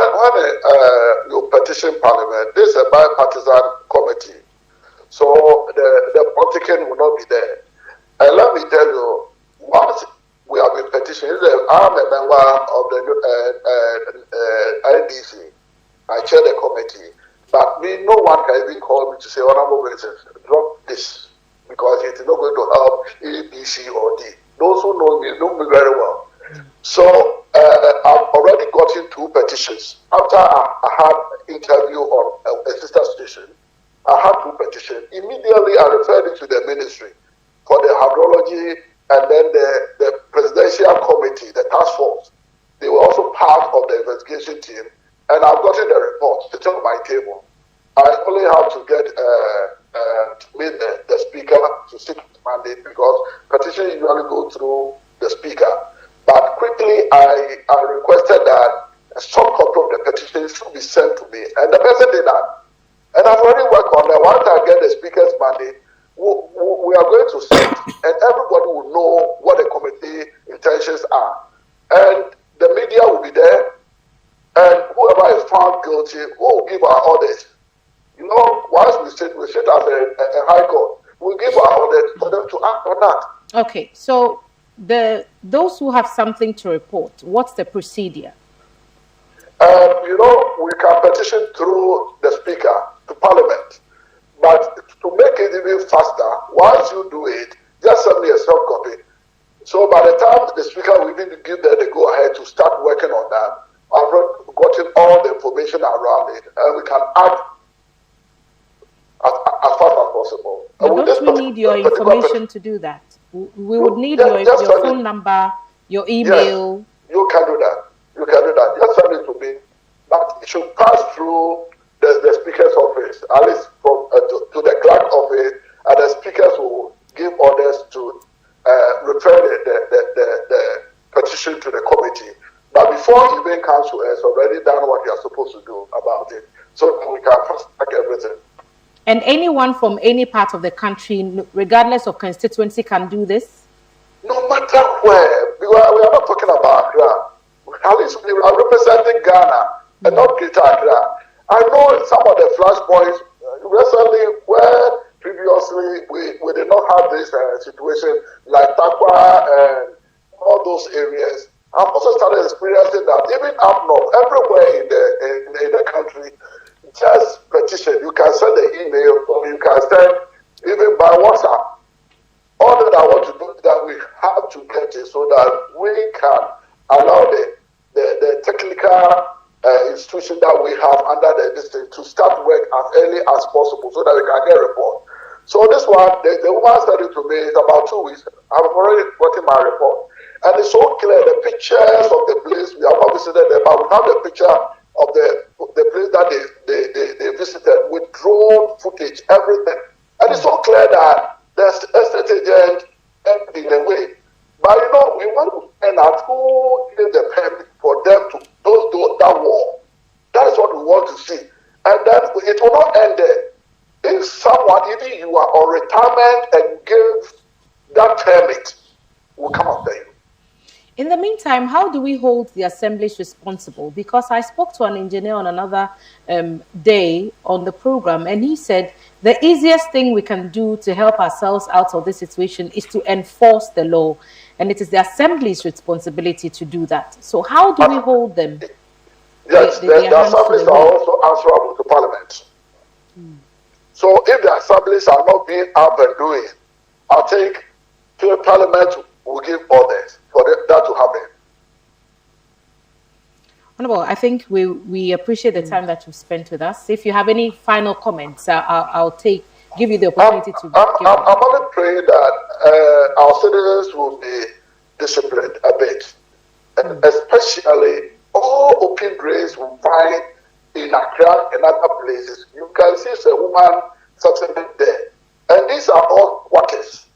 you petition Parliament. This is a bipartisan committee, so the politicking will not be there. And let me tell you, once we have been petitioning, I'm a member of the IDC. I chair the committee, but no one can even call me to say, Honorable Minister, drop this, because it is not going to help A, B, C, or D. Those who know me very well. So I've already gotten 2 petitions. After I had interview on a sister station, I had 2 petitions. Immediately I referred it to the ministry for the hydrology, and then the presidential committee, the task force. They were also part of the investigation team, and I've gotten the report sitting on my table. I only have to get meet the speaker to seek mandate, because petitions usually go through the speaker. But quickly, I requested that a soft copy of the petition should be sent to me, and the person did that. And I've already worked on that. Once I get the speaker's mandate, we are going to send, and everybody will know what the committee intentions are. And the media will be there, and whoever is found guilty will give our orders. You know, once we sit as a high court, we'll give our orders for them to act on that. Okay, so those who have something to report, what's the procedure? You know, we can petition through the speaker to Parliament, but to make it even faster, once you do it, just send me a soft copy. So by the time the speaker will need to give them the go ahead to start working on that, I've gotten all the information around it, and we can act as fast as possible. Don't we need your information to do that? We would need your phone number, your email. Yes, you can do that. You can do that. Just send it to me. But it should pass through the speaker's office, at least from to the clerk office, and the speakers will give orders to refer the petition to the committee. But before it even comes to us, already done what you are supposed to do about it, so we can fast track everything. And anyone from any part of the country, regardless of constituency, can do this? No matter where. We are not talking about Accra. At least we are representing Ghana and not Greater Accra. I know some of the flashpoints recently where previously we did not have this situation, like Takwa and all those areas. I've also started experiencing that even up north, everywhere in the country, just petition. You can send an email, or you can send even by WhatsApp. All that I want to do is that we have to get it so that we can allow the technical institution that we have under the district to start work as early as possible so that we can get a report. So this one, the woman said it to me, it's about 2 weeks. I've already gotten my report. And it's so clear, the pictures of the place, we have not visited them, but we have the picture of the place that they visited with drone footage, everything. And it's so clear that the estate agent emptied the way. But you know, we want to find out who gave the permit for them to build that wall. That is what we want to see. And then it will not end there. If if someone, even you are on retirement and give that permit, will come after you. In the meantime, how do we hold the assemblies responsible? Because I spoke to an engineer on another day on the program, and he said the easiest thing we can do to help ourselves out of this situation is to enforce the law. And it is the assembly's responsibility to do that. So how do we hold them? Yes, the assemblies are also answerable to Parliament. So if the assemblies are not being up and doing, I think Parliament will give orders for that to happen. Honorable, I think we appreciate the time that you've spent with us. If you have any final comments, I'll give you the opportunity to give them. I'm only praying that our citizens will be disciplined a bit, and especially all open graves we find in Accra and other places. You can see a woman sitting there, and these are all workers.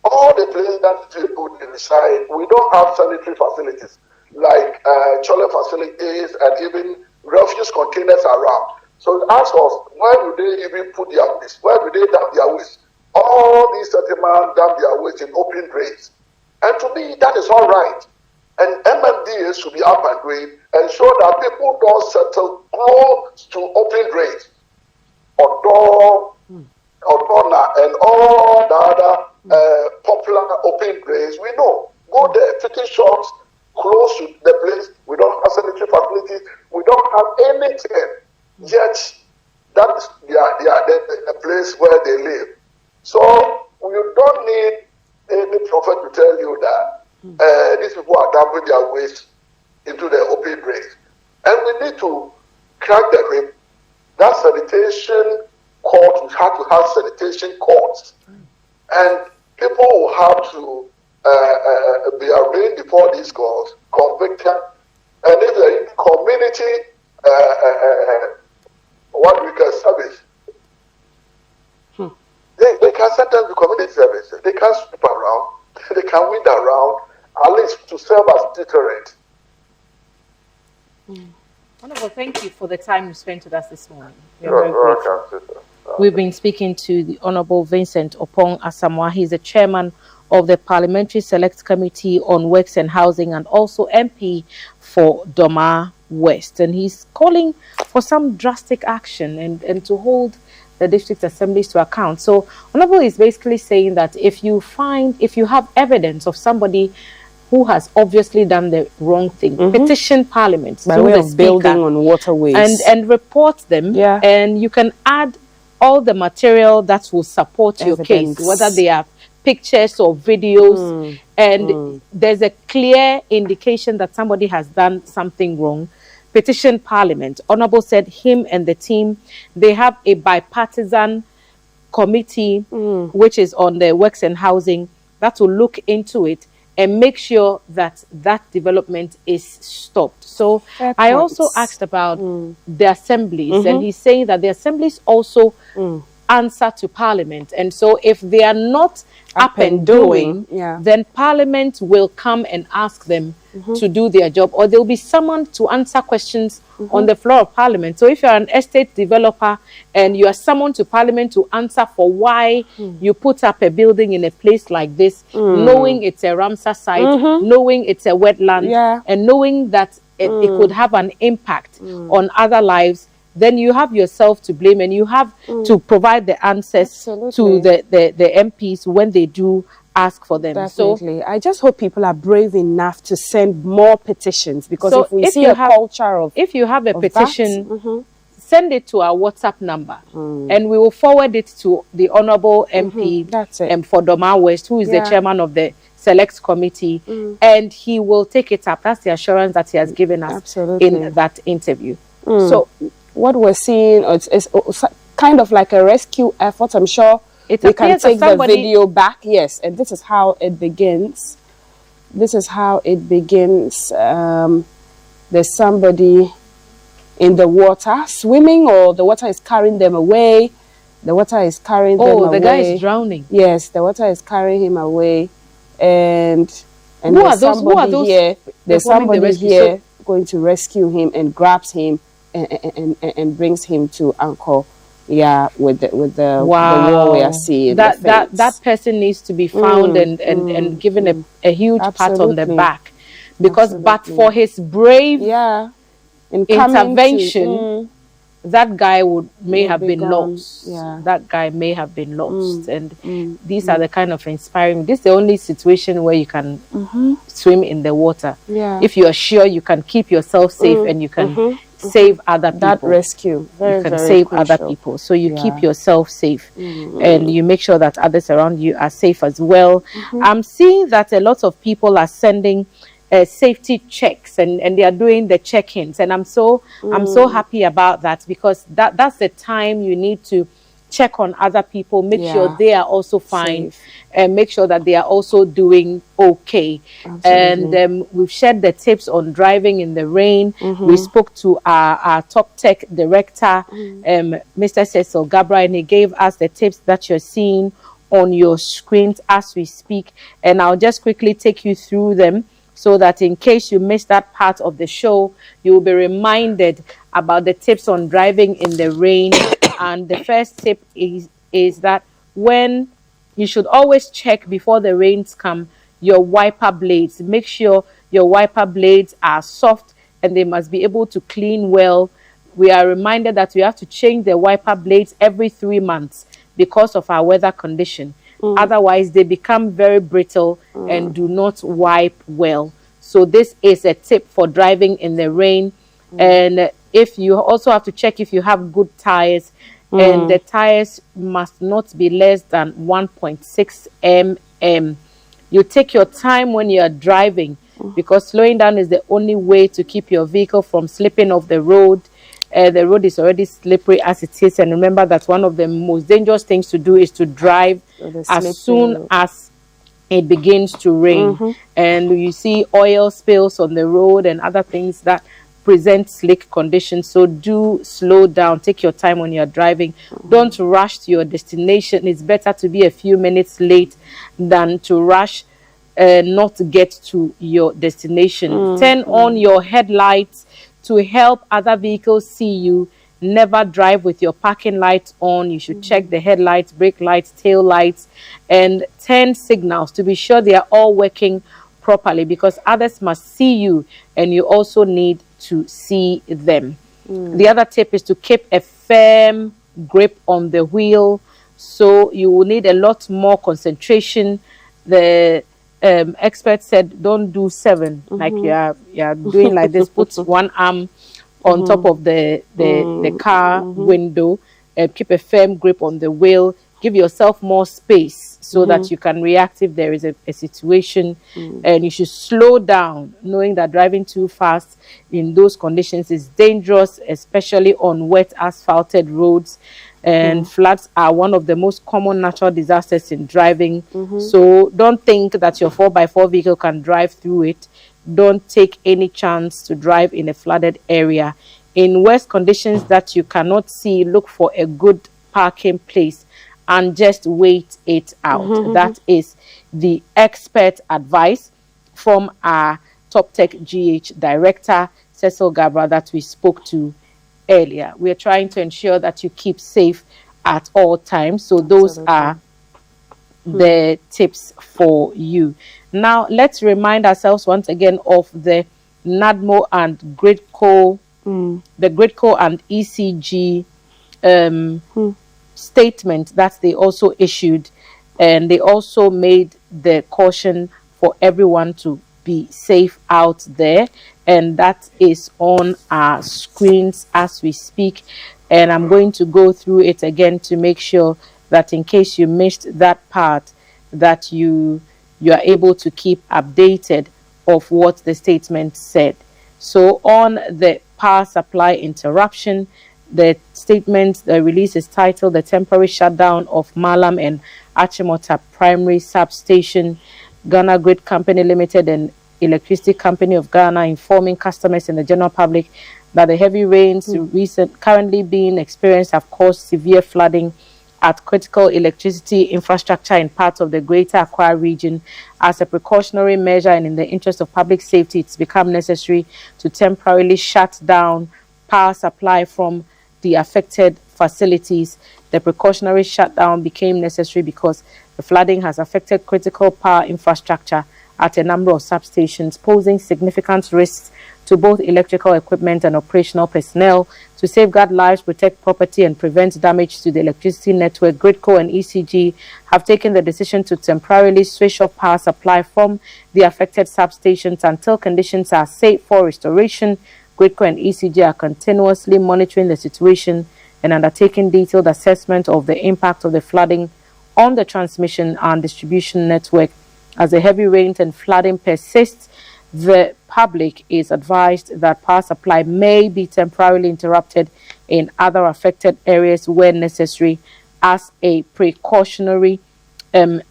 All the places that people reside, we don't have sanitary facilities like toilet facilities and even refuse containers around. So ask us, where do they even put their waste? Where do they dump their waste? All these settlements dump their waste in open drains. And to me, that is all right. And MMDA should be up and doing and show that people don't settle close to open drains. Odona and all the other popular open drains, we know. Go there, fitting shops close to the place. We don't have sanitary facilities. We don't have anything. Yet, that is the place where they live. So, you don't need any prophet to tell you that these people are dumping their waste into the open drains. And we need to crack the whip. That sanitation court, we have to have sanitation courts. And people will have to be arraigned before these courts, convicted. And if the community, what we can service, they can send them to community service. They can sweep around, they can weed around, at least to serve as deterrent. Wonderful. Thank you for the time you spent with us this morning. We've been speaking to the Honorable Vincent Opong Asamoah. He's the chairman of the Parliamentary Select Committee on Works and Housing and also MP for Doma West. And he's calling for some drastic action and to hold the district assemblies to account. So Honorable is basically saying that if you have evidence of somebody who has obviously done the wrong thing, petition Parliament by way of building on waterways and report them, and you can add all the material that will support your case, whether they are pictures or videos, and there's a clear indication that somebody has done something wrong. Petition Parliament. Honorable said him and the team, they have a bipartisan committee which is on the works and housing that will look into it and make sure that that development is stopped. So I also asked about the assemblies, and he's saying that the assemblies also answer to Parliament. And so if they are not up and doing, then Parliament will come and ask them to do their job, or there will be someone to answer questions on the floor of Parliament. So if you're an estate developer and you are summoned to Parliament to answer for why you put up a building in a place like this, knowing it's a Ramsar site, knowing it's a wetland, and knowing that it could have an impact on other lives, then you have yourself to blame, and you have to provide the answers to the MPs when they do ask for them. Definitely. So I just hope people are brave enough to send more petitions, because if we see a culture of if you have a petition, send it to our WhatsApp number, and we will forward it to the Honorable MP for Doma West, who is the chairman of the Select Committee, and he will take it up. That's the assurance that he has given us in that interview. So what we're seeing is kind of like a rescue effort. I'm sure we can take the video back. Yes, and this is how it begins. This is how it begins. There's somebody in the water swimming, or the water is carrying them away. The water is carrying them away. Oh, the guy is drowning. Yes, the water is carrying him away. And who are those here. There's somebody here going to rescue him and grabs him and brings him to Anchor the war we are Wow. seeing, the That fence. person needs to be found and given a huge pat on the Absolutely. back, because but for Absolutely. his brave Yeah. In coming to, intervention, that guy may would have be been gone. lost. Yeah. That guy may have been lost. And Mm. these are the kind of inspiring. This is the only situation where you can swim in the water. Yeah. If you are sure you can keep yourself safe and you can save other people. That rescue, very, you can very save crucial. other people. So you keep Yeah. yourself safe and you make sure that others around you are safe as well. I'm seeing that a lot of people are sending safety checks and they are doing the check-ins, and I'm so happy about that, because that's the time you need to check on other people, make sure Yeah. they are also fine, Safe. and make sure that they are also doing okay. Absolutely. And we've shared the tips on driving in the rain. We spoke to our top tech director, Mr. Cecil Gabra, and he gave us the tips that you're seeing on your screens as we speak. And I'll just quickly take you through them, so that in case you missed that part of the show, you will be reminded about the tips on driving in the rain. And the first tip is that when you should always check before the rains come your wiper blades. Make sure your wiper blades are soft and they must be able to clean well. We are reminded that we have to change the wiper blades every 3 months because of our weather condition. Otherwise, they become very brittle and do not wipe well. So this is a tip for driving in the rain. And if you also have to check if you have good tires, and the tires must not be less than 1.6 mm. You take your time when you are driving, because slowing down is the only way to keep your vehicle from slipping off the road. The road is already slippery as it is, and remember that one of the most dangerous things to do is to drive as soon as it begins to rain. And you see oil spills on the road and other things that present slick conditions. So do slow down, take your time when you're driving. Don't rush to your destination. It's better to be a few minutes late than to rush not to get to your destination. Turn on your headlights to help other vehicles see you. Never drive with your parking lights on. You should check the headlights, brake lights, tail lights, and turn signals to be sure they are all working properly, because others must see you and you also need to see them. The other tip is to keep a firm grip on the wheel. So you will need a lot more concentration. The expert said don't do 7, like you're doing like this. Put one arm on top of the car window and keep a firm grip on the wheel. Give yourself more space so that you can react if there is a situation. And you should slow down, knowing that driving too fast in those conditions is dangerous, especially on wet asphalted roads. And floods are one of the most common natural disasters in driving. So don't think that your 4x4 vehicle can drive through it. Don't take any chance to drive in a flooded area. In worst conditions that you cannot see, look for a good parking place and just wait it out. That is the expert advice from our Top Tech GH director, Cecil Gabra, that we spoke to earlier. We are trying to ensure that you keep safe at all times. So those are the tips for you. Now, let's remind ourselves once again of the NADMO and GridCo, the GridCo and ECG statement that they also issued, and they also made the caution for everyone to be safe out there, and that is on our screens as we speak. And I'm going to go through it again to make sure that in case you missed that part, that you are able to keep updated of what the statement said. So on the power supply interruption, the statement, the release is titled "The Temporary Shutdown of Malam and Achimota Primary Substation. Ghana Grid Company Limited and Electricity Company of Ghana informing customers and the general public that the heavy rains currently being experienced have caused severe flooding at critical electricity infrastructure in parts of the Greater Accra region. As a precautionary measure and in the interest of public safety, it's become necessary to temporarily shut down power supply from the affected facilities. The precautionary shutdown became necessary because the flooding has affected critical power infrastructure at a number of substations, posing significant risks to both electrical equipment and operational personnel. To safeguard lives, protect property, and prevent damage to the electricity network, Gridco and ECG have taken the decision to temporarily switch off power supply from the affected substations until conditions are safe for restoration. Gridco and ECG are continuously monitoring the situation and undertaking detailed assessment of the impact of the flooding on the transmission and distribution network. As the heavy rains and flooding persists, the public is advised that power supply may be temporarily interrupted in other affected areas where necessary as a precautionary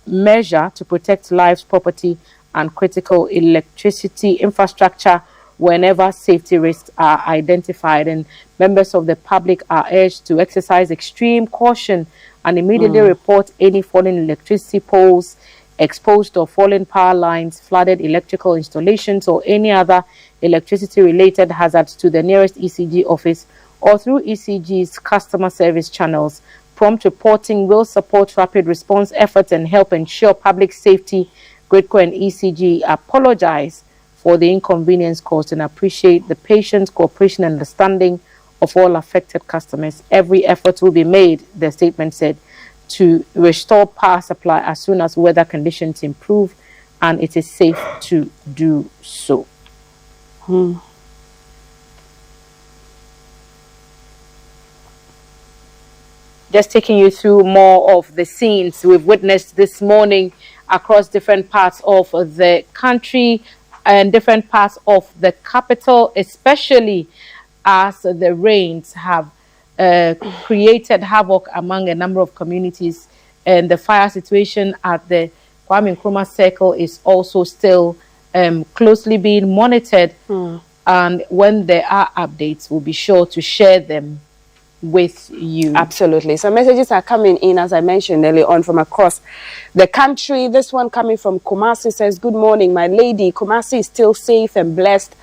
measure to protect lives, property, and critical electricity infrastructure whenever safety risks are identified. And members of the public are urged to exercise extreme caution and immediately report any fallen electricity poles, exposed or fallen power lines, flooded electrical installations, or any other electricity-related hazards to the nearest ECG office or through ECG's customer service channels. Prompt reporting will support rapid response efforts and help ensure public safety. Gridco and ECG apologize for the inconvenience caused and appreciate the patience, cooperation, and understanding of all affected customers. Every effort will be made, the statement said, to restore power supply as soon as weather conditions improve and it is safe to do so. Just taking you through more of the scenes we've witnessed this morning across different parts of the country and different parts of the capital, especially as the rains have created havoc among a number of communities, and the fire situation at the Kwame Nkrumah Circle is also still closely being monitored. And when there are updates, we'll be sure to share them with you. Absolutely. So messages are coming in, as I mentioned earlier on, from across the country. This one coming from Kumasi says, "Good morning, my lady. Kumasi is still safe and blessed.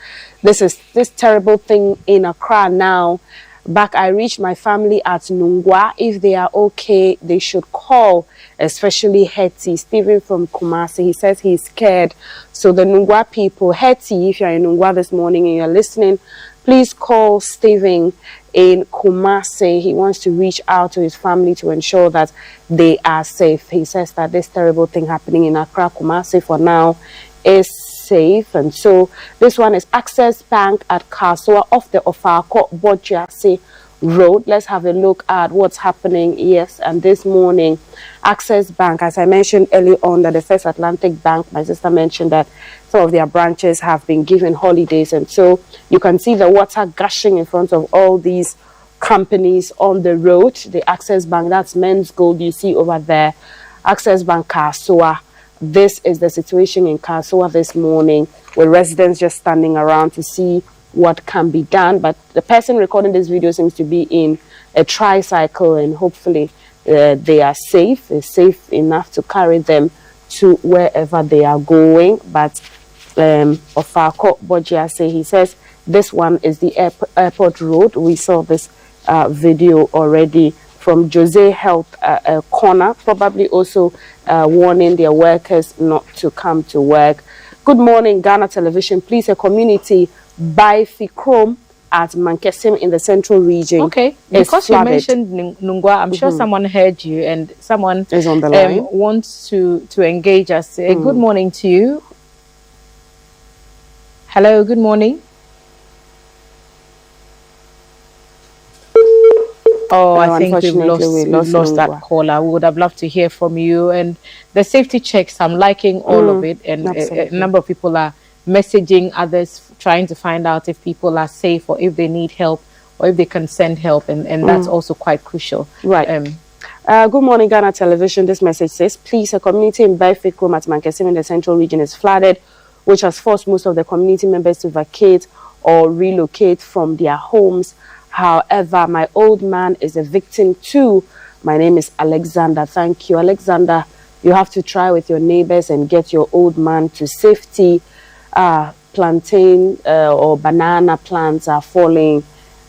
This terrible thing in Accra now. Back, I reached my family at Nungwa. If they are okay, they should call, especially Hetty." Stephen from Kumasi, he says he's scared. So the Nungwa people, Hetty, if you're in Nungwa this morning and you're listening, please call Stephen in Kumasi. He wants to reach out to his family to ensure that they are safe. He says that this terrible thing happening in Accra, Kumasi for now is safe. And so this one is Access Bank at Kasua off the Ofako Bojase Road. Let's have a look at what's happening. Yes, and this morning Access Bank, as I mentioned earlier on, that the First Atlantic Bank, my sister mentioned that some of their branches have been given holidays, and so you can see the water gushing in front of all these companies on the road. The Access Bank, that's Men's Gold you see over there. Access Bank Kasua. This is the situation in Kasua this morning, with residents just standing around to see what can be done. But the person recording this video seems to be in a tricycle, and hopefully they are safe. It's safe enough to carry them to wherever they are going. But Ofako Bojiase, he says this one is the airport road. We saw this video already from Jose Health Corner, probably also warning their workers not to come to work. Good morning, Ghana Television. Please, a community by Fikrom at Mankesim in the central region. Okay, because you mentioned Nungwa, I'm sure someone heard you and someone is on the line. Wants to engage us. Good morning to you. Hello, good morning. Oh, I think we've lost that caller. We would have loved to hear from you. And the safety checks, I'm liking all of it. And a number of people are messaging others, trying to find out if people are safe or if they need help or if they can send help. And that's also quite crucial. Right. Good morning, Ghana Television. This message says, please, a community in Baifikrom at Mankesim in the central region is flooded, which has forced most of the community members to vacate or relocate from their homes. However, my old man is a victim too. My name is Alexander. Thank you, Alexander. You have to try with your neighbors and get your old man to safety. Plantain or banana plants are falling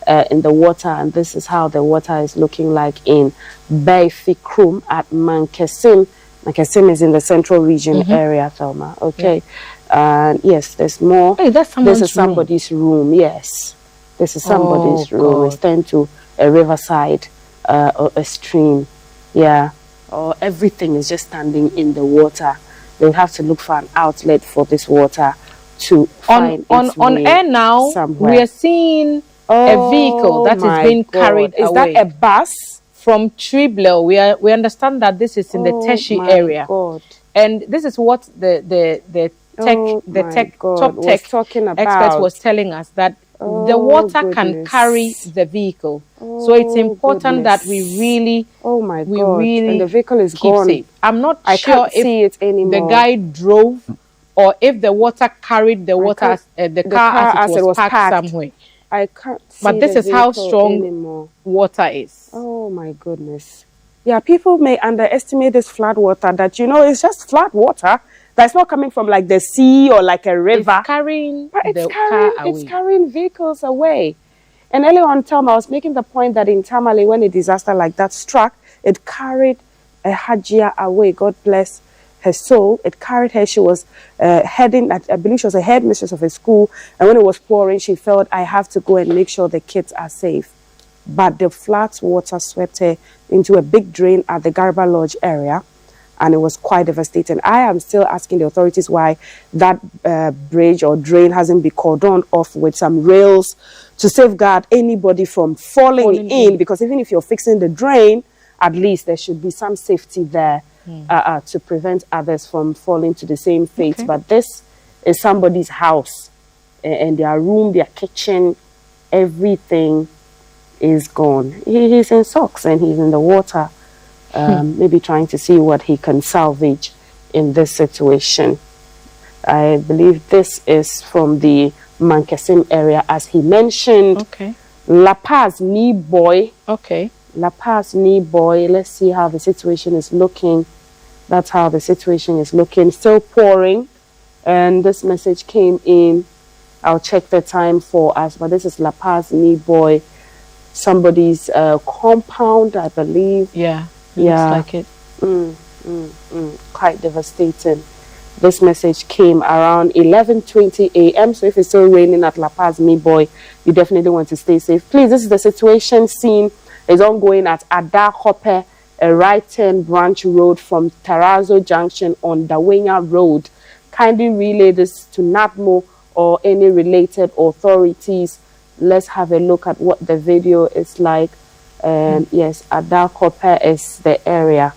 in the water, and this is how the water is looking like in Beifikrum at Mankesim. Mankesim is in the central region area, Thelma. Okay. And yes, there's more. Hey, that's this is someone's room. somebody's room. Yes, this is somebody's Oh, room. God. It's turned to a riverside or a stream. Yeah, or everything is just standing in the water. They have to look for an outlet for this water to find its on way air now. somewhere. We are seeing a vehicle that is being carried Is away. that a bus? From Triblo? We understand that this is in the Teshi area. God. And this is what the top tech talking about. expert was telling us, that the water can carry the vehicle. So it's important that we really, and the vehicle is keep gone. safe. I'm not I sure can't see it anymore. the guy drove or if the water carried the water, the car as it was packed somewhere. I can't see. But this is how strong anymore. water is. Oh my goodness. Yeah, people may underestimate this flood water, that it's just flood water that's not coming from like the sea or like a river. It's carrying it's carrying vehicles away. And earlier on, Tom, I was making the point that in Tamale, when a disaster like that struck, it carried a Hajia away. God bless her soul. It carried her. She was heading, I believe she was a headmistress of a school. And when it was pouring, she felt, I have to go and make sure the kids are safe. But the flood water swept her into a big drain at the Garba Lodge area, and it was quite devastating. I am still asking the authorities why that bridge or drain hasn't been cordoned off with some rails to safeguard anybody from falling in, because even if you're fixing the drain, at least there should be some safety there to prevent others from falling to the same fate. Okay. But this is somebody's house, and their room, their kitchen, everything is gone. He's in socks and he's in the water, maybe trying to see what he can salvage in this situation. I believe this is from the Mankesim area, as he mentioned. Okay. La Paz, Knee Boy. Okay. La Paz, Knee Boy. Let's see how the situation is looking. That's how the situation is looking. Still pouring. And this message came in. I'll check the time for us. But this is La Paz, Knee Boy. Somebody's compound, I believe. Yeah. Looks like it. Quite devastating. This message came around 11:20 a.m. So if it's still raining at La Paz, me boy, you definitely want to stay safe. Please, this is the situation scene. Is ongoing at Ada Hoppe, a right turn branch road from Tarazo Junction on Dawenya Road. Kindly relay this to NADMO or any related authorities. Let's have a look at what the video is like. Yes, Ada Hoppe is the area.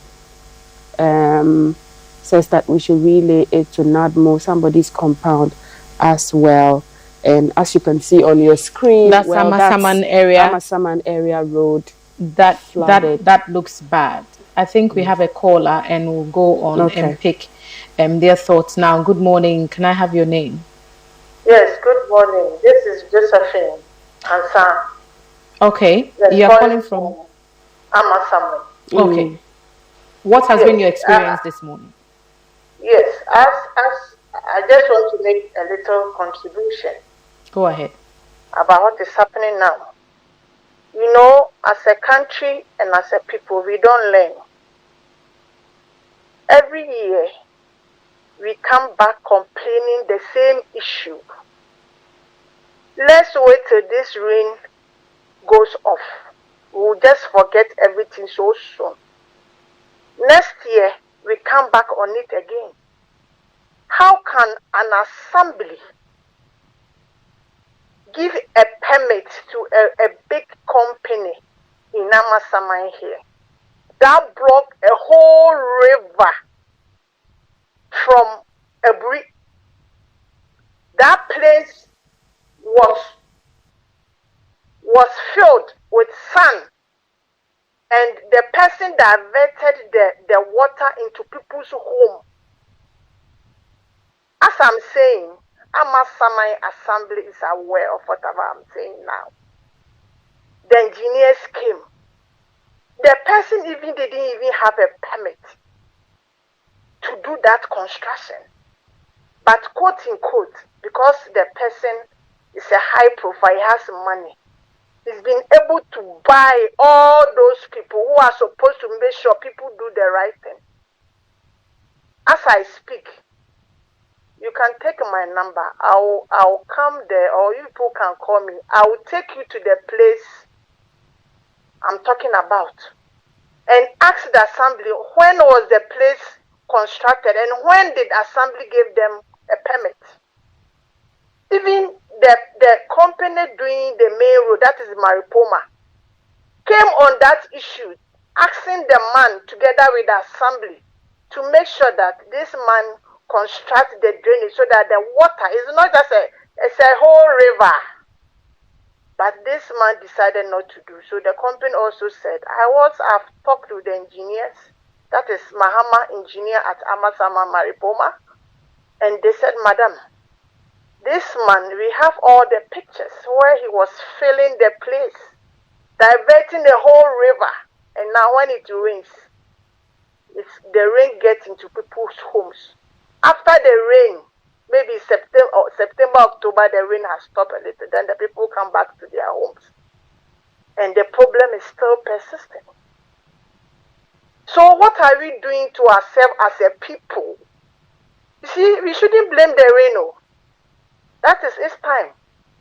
Says that we should relay it to NADMO, somebody's compound as well. And as you can see on your screen, that's Amasaman area. Amasaman area road. That looks bad. I think we have a caller and we'll go on and pick their thoughts now. Good morning. Can I have your name? Yes, good morning. This is Josephine Ansan. Okay. Yes, you're calling from Amasaman. Okay. What has been your experience this morning? Yes, as I just want to make a little contribution. Go ahead. About what is happening now. You know, as a country and as a people, we don't learn. Every year, we come back complaining the same issue. Let's wait till this rain goes off. We'll just forget everything so soon. Next year, we come back on it again. How can an assembly give a permit to a big company in Amasaman here that blocked a whole river from Ebri? That place was filled with sand, and the person diverted the water into people's home. As I'm saying, Amasaman Assembly is aware of whatever I'm saying now. The engineers came. The person didn't even have a permit to do that construction. But quote unquote, because the person is a high profile, he has money, He's been able to buy all those people who are supposed to make sure people do the right thing. As I speak, you can take my number. I'll come there, or you people can call me. I will take you to the place I'm talking about and ask the assembly when was the place constructed and when did assembly give them a permit. Even the company doing the main road, that is Maripoma, came on that issue, asking the man together with the assembly to make sure that this man construct the drainage so that the water is not just it's a whole river. But this man decided not to do. So the company also said, I've talked to the engineers, that is Mahama engineer at Amasama Maripoma, and they said, Madam, this man, we have all the pictures where he was filling the place, diverting the whole river. And now when it rains, the rain gets into people's homes. After the rain, maybe September, October, the rain has stopped a little. Then the people come back to their homes. And the problem is still persisting. So what are we doing to ourselves as a people? You see, we shouldn't blame the rain. No. That is its time.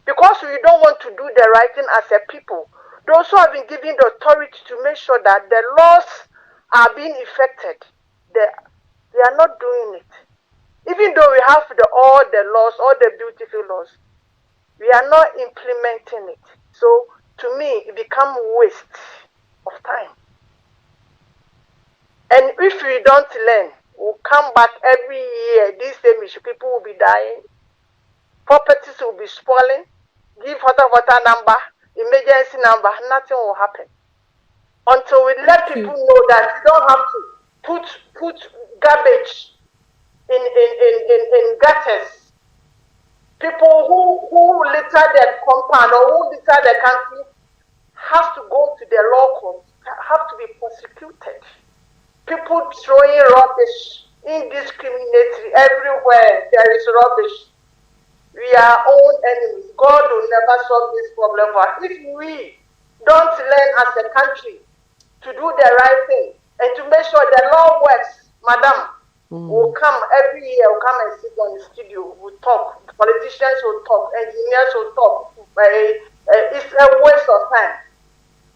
Because we don't want to do the right thing as a people. Those who have been given the authority to make sure that the laws are being effected, they are not doing it. Even though we have all the laws, all the beautiful laws, we are not implementing it. So to me, it becomes waste of time. And if we don't learn, we'll come back every year. This same issue, people will be dying, properties will be spoiling. Give water number, emergency number, nothing will happen. Until we let people know that you don't have to put garbage in gutters. People who litter their compound or who litter their country have to go to the law court, have to be prosecuted. People throwing rubbish indiscriminately everywhere. There is rubbish. We are own enemies. God will never solve this problem for us. If we don't learn as a country to do the right thing and to make sure the law works, madam, will come every year, will come and sit on the studio, we'll talk, politicians will talk, engineers will talk. It's a waste of time.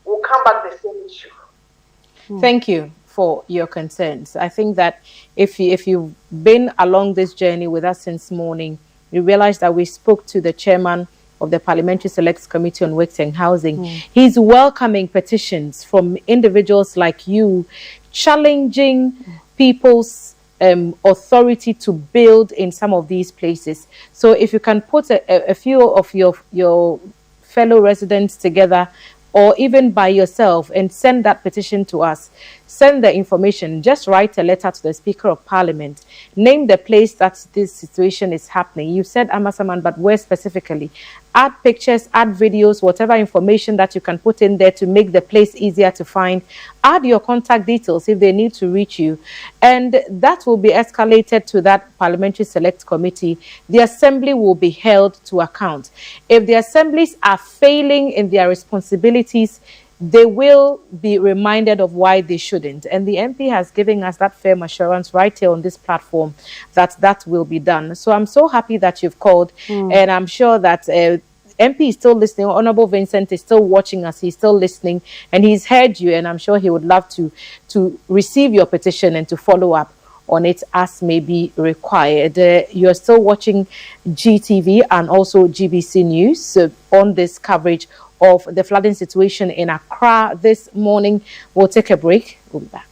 We'll come back the same issue. Thank you for your concerns. I think that if you've been along this journey with us since morning, you realize that we spoke to the chairman of the Parliamentary Select Committee on Works and Housing. He's welcoming petitions from individuals like you, challenging people's authority to build in some of these places. So if you can put a few of your fellow residents together, or even by yourself, and send that petition to us. Send the information. Just write a letter to the Speaker of Parliament. Name the place that this situation is happening. You said Amasaman, but where specifically? Add pictures, add videos, whatever information that you can put in there to make the place easier to find. Add your contact details if they need to reach you. And that will be escalated to that Parliamentary Select Committee. The Assembly will be held to account. If the assemblies are failing in their responsibilities, they will be reminded of why they shouldn't. And the MP has given us that firm assurance right here on this platform that that will be done. So I'm so happy that you've called, and I'm sure that MP is still listening. Honorable Vincent is still watching us. He's still listening, and he's heard you, and I'm sure he would love to receive your petition and to follow up on it as may be required. You're still watching GTV and also GBC News on this coverage of the flooding situation in Accra this morning. We'll take a break. We'll be back.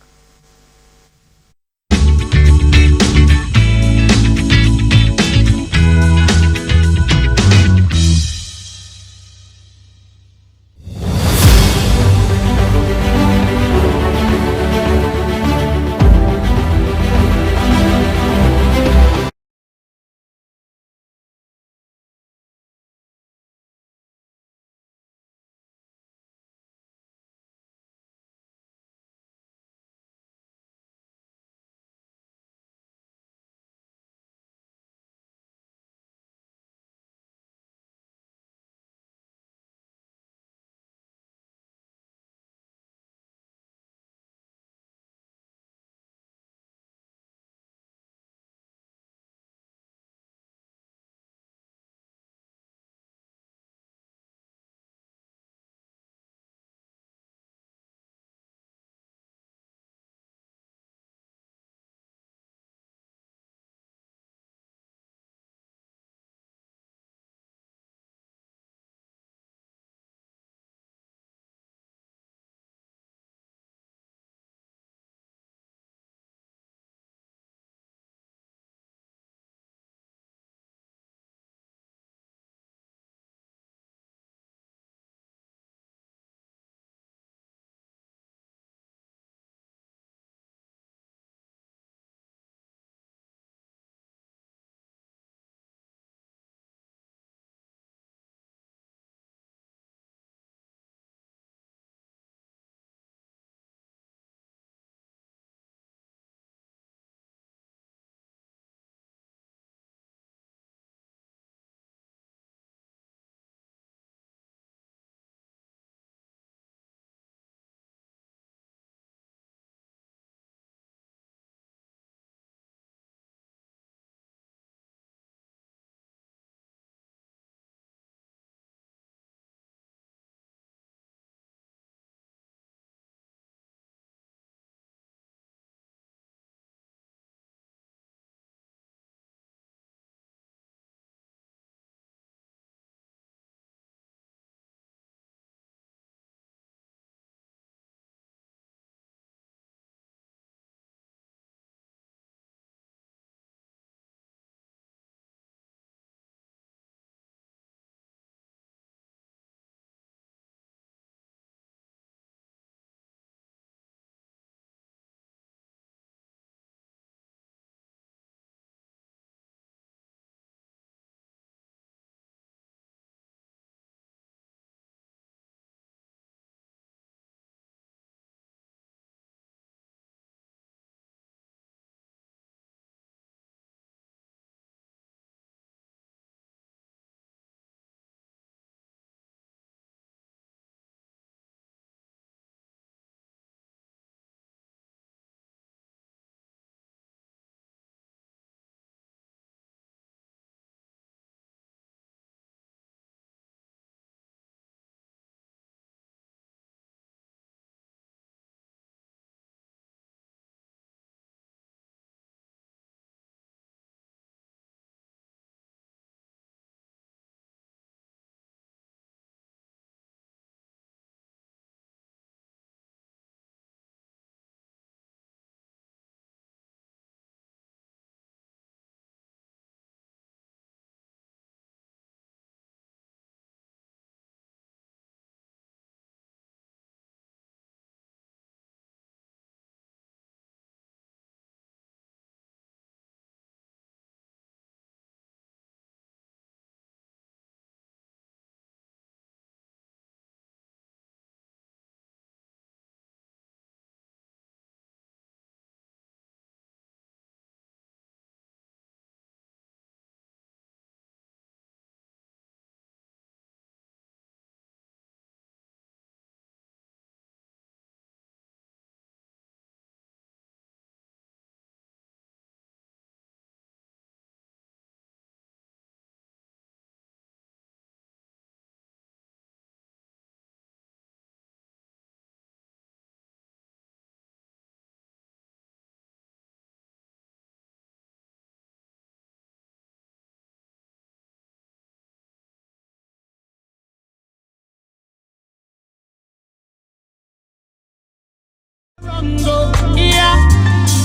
Yeah,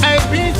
I be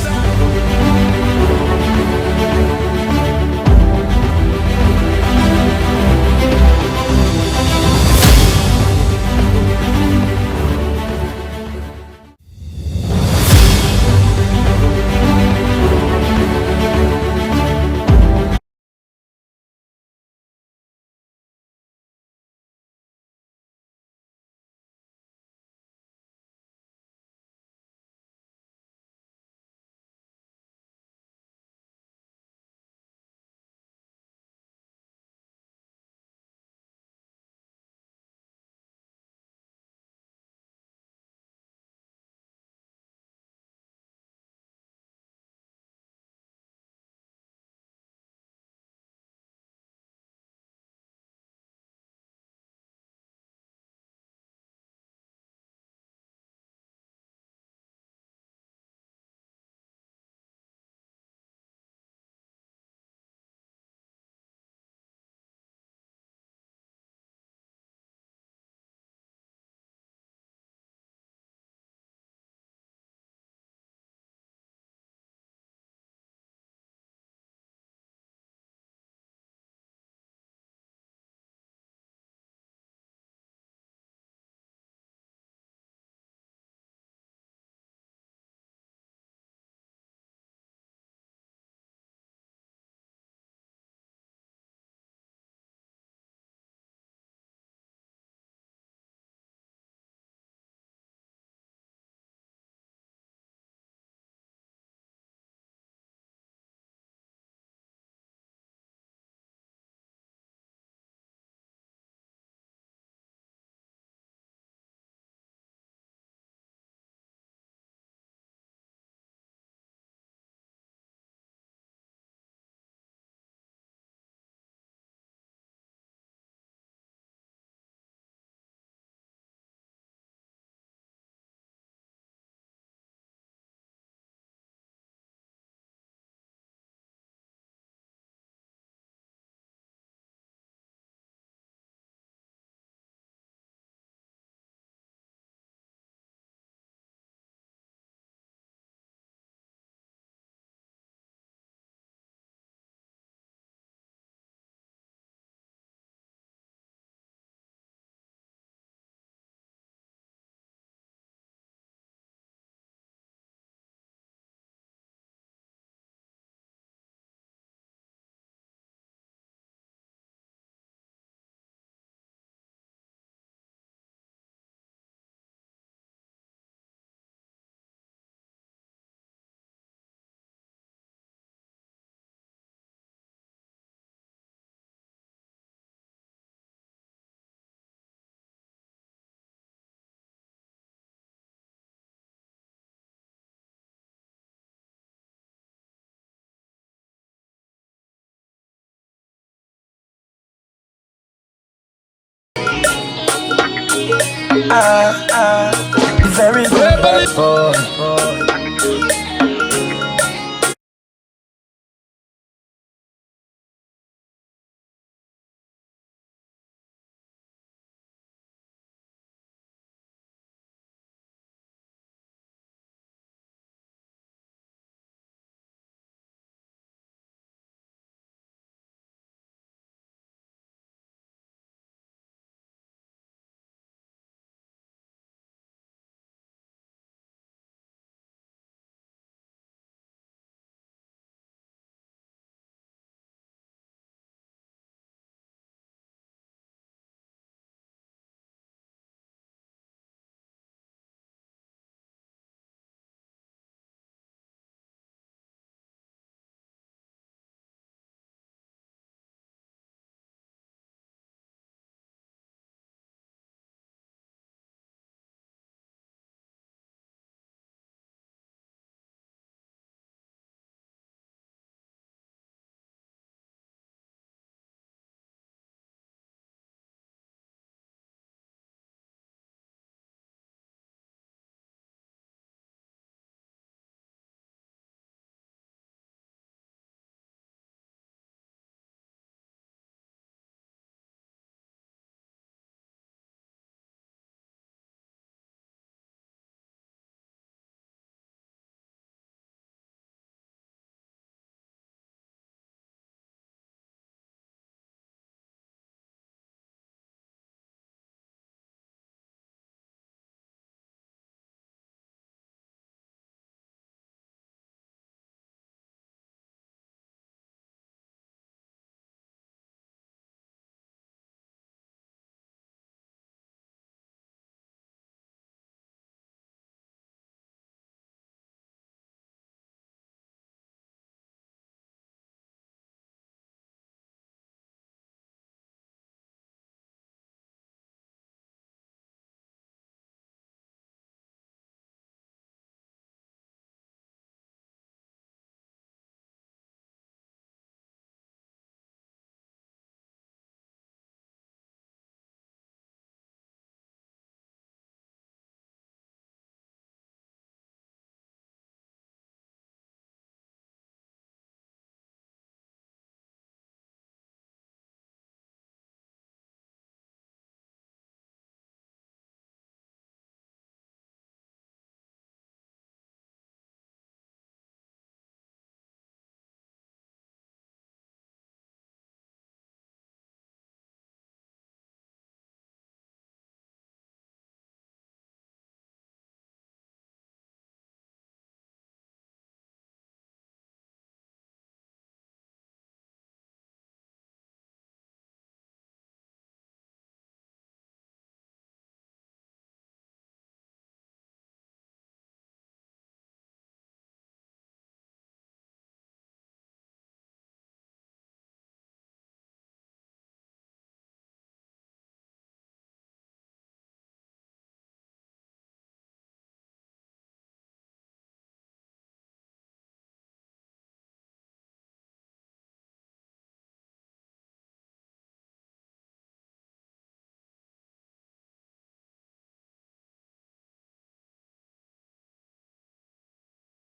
very good bad boy.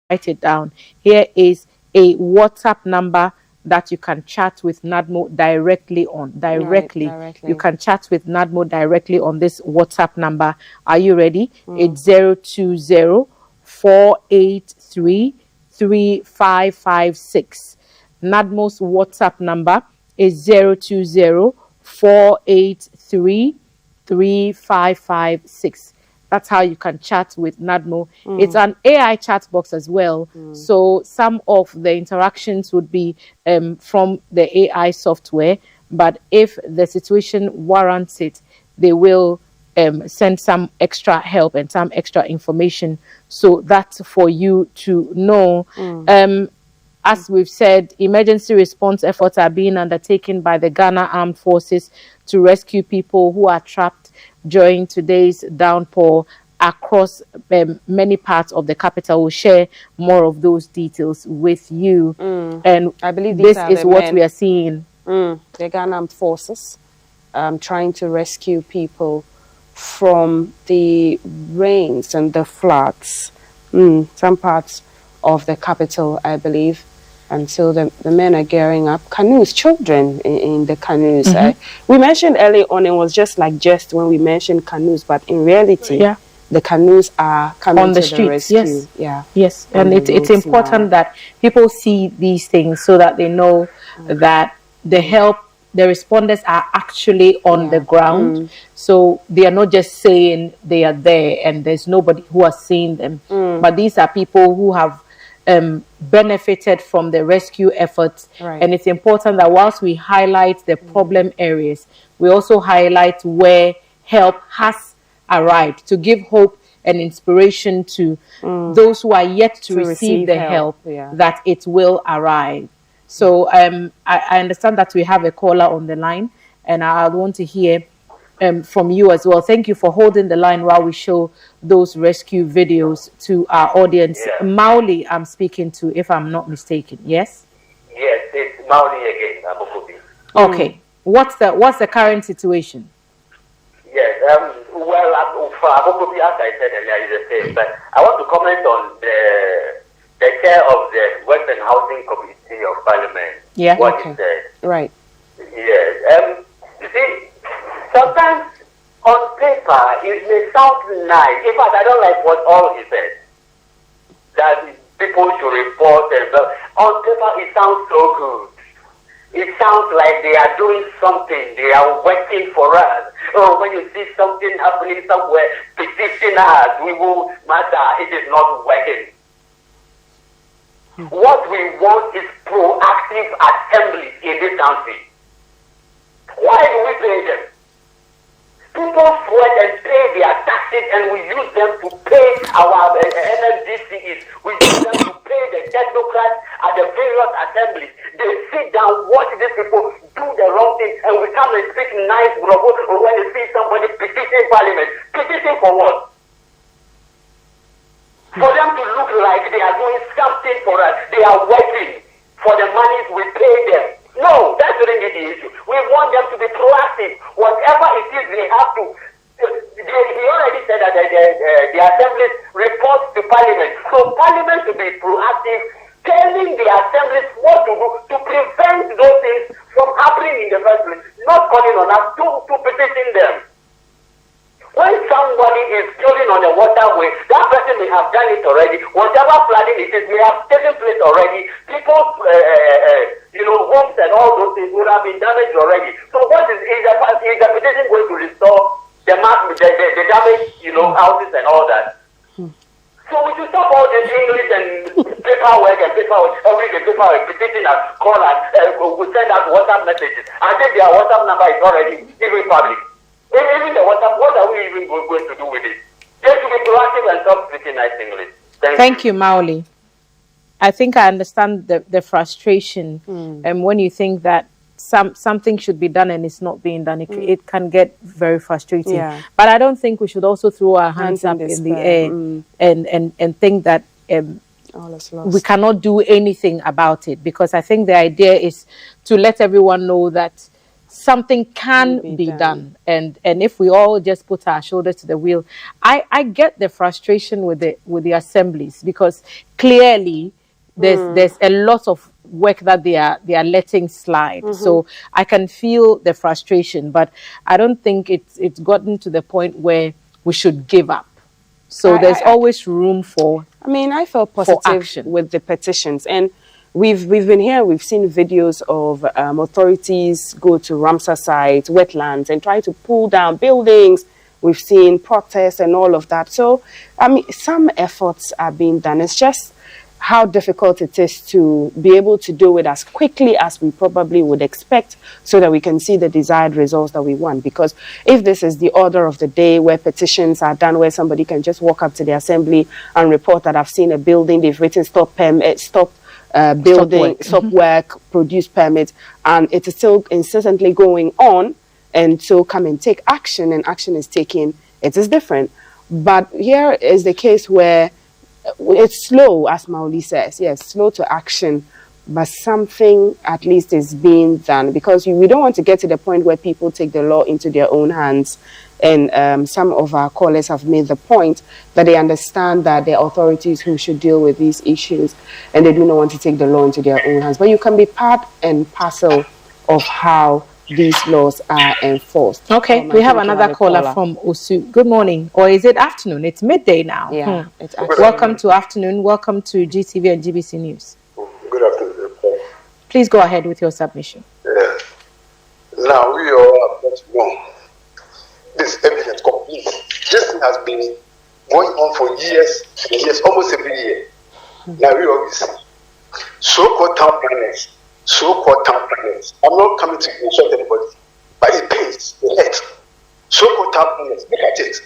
write it down. Here is a WhatsApp number that you can chat with NADMO directly on. Directly. You can chat with NADMO directly on this WhatsApp number. Are you ready? It's 020 483 3556. NADMO's WhatsApp number is 020 483 3556. That's how you can chat with NADMO. It's an AI chat box as well. So some of the interactions would be from the AI software. But if the situation warrants it, they will send some extra help and some extra information. So that's for you to know. As we've said, emergency response efforts are being undertaken by the Ghana Armed Forces to rescue people who are trapped during today's downpour across many parts of the capital. We'll share more of those details with you. And I believe this is what we are seeing. The Ghana Armed Forces trying to rescue people from the rains and the floods. Some parts of the capital, I believe. And so the men are gearing up. Canoes, children in the canoes. We mentioned early on, it was just when we mentioned canoes, but in reality, the canoes are coming on the to streets. The rescue. Yes. And it's important that people see these things so that they know that the responders are actually on the ground. So they are not just saying they are there and there's nobody who has seen them. But these are people who have benefited from the rescue efforts. And it's important that whilst we highlight the problem areas, we also highlight where help has arrived to give hope and inspiration to those who are yet to receive the help that it will arrive. So I understand that we have a caller on the line, and I want to hear from you as well. Thank you for holding the line while we show those rescue videos to our audience. Mauli, I'm speaking to, if I'm not mistaken. Yes? Yes, it's Mauli again, Abukubi. Okay. What's the current situation? Yes, well, for Abukubi, as I said earlier, is the same. But I want to comment on the chair of the Western Housing Committee of Parliament. Yeah. What he said. Right. Yes. You see, sometimes on paper it may sound nice. In fact, I don't like what all he said. That people should report and on paper it sounds so good. It sounds like they are doing something. They are working for us. Oh, when you see something happening somewhere, petition us. We will matter. It is not working. What we want is proactive assemblies in this country. Why do we pay them? People sweat and pay their taxes, and we use them to pay our NMDCs. We use them to pay the technocrats at the various assemblies. They sit down, watch these people do the wrong thing, and we come and speak nice bravo when they see somebody petitioning parliament. Petition for what? For them to look like they are doing something for us. They are working for the monies we pay them. No, that shouldn't be the issue. We want them to be proactive. Whatever it is they have to. He already said that the assemblies report to parliament. So parliament should be proactive, telling the assemblies what to do to prevent those things from happening in the first place. Not calling on us to petition them. When somebody is building on a waterway, that person may have done it already. Whatever flooding it is may have taken place already. People's, homes and all those things would have been damaged already. So what is the petition going to restore the damaged, houses and all that? So we should stop all this English and paperwork. Every day paperwork, petition us, call us, we send out WhatsApp messages. I think their WhatsApp number is already even public. Even the WhatsApp, what are we even going to do with it? They should be proactive and stop speaking nice English. Thank you, Mauli. I think I understand the frustration. And when you think that something should be done and it's not being done, it can get very frustrating. Yeah. But I don't think we should also throw our hands up in the air and think that all is lost. We cannot do anything about it, because I think the idea is to let everyone know that something can be done. And if we all just put our shoulders to the wheel, I get the frustration with the assemblies, because clearly there's a lot of work that they are letting slide. So I can feel the frustration, but I don't think it's gotten to the point where we should give up. So there's always room for, I mean, I felt positive with the petitions, and we've been here, we've seen videos of authorities go to Ramsar sites, wetlands, and try to pull down buildings. We've seen protests and all of that. So, I mean, some efforts are being done. It's just how difficult it is to be able to do it as quickly as we probably would expect, so that we can see the desired results that we want. Because if this is the order of the day, where petitions are done, where somebody can just walk up to the assembly and report that I've seen a building, they've written stop building, stop work, produce permit, and it is still incessantly going on, and so come and take action, and action is taken, it is different. But here is the case where it's slow, as Mauli says. Yes, slow to action, but something at least is being done, because we don't want to get to the point where people take the law into their own hands. And some of our callers have made the point that they understand that the authorities who should deal with these issues, and they do not want to take the law into their own hands. But you can be part and parcel of how these laws are enforced. Okay, we have another caller from Osu. Good morning, or is it afternoon? It's midday now. Yeah, it's afternoon. Welcome to afternoon. Welcome to GTV and GBC News. Good afternoon. Please go ahead with your submission. Yeah. Now we all have got to know this evidence complete. This thing has been going on for years and years, almost every year. Now we always see so-called town planners. I'm not coming to insult anybody, but it pains the head. So-called town planners, look at it.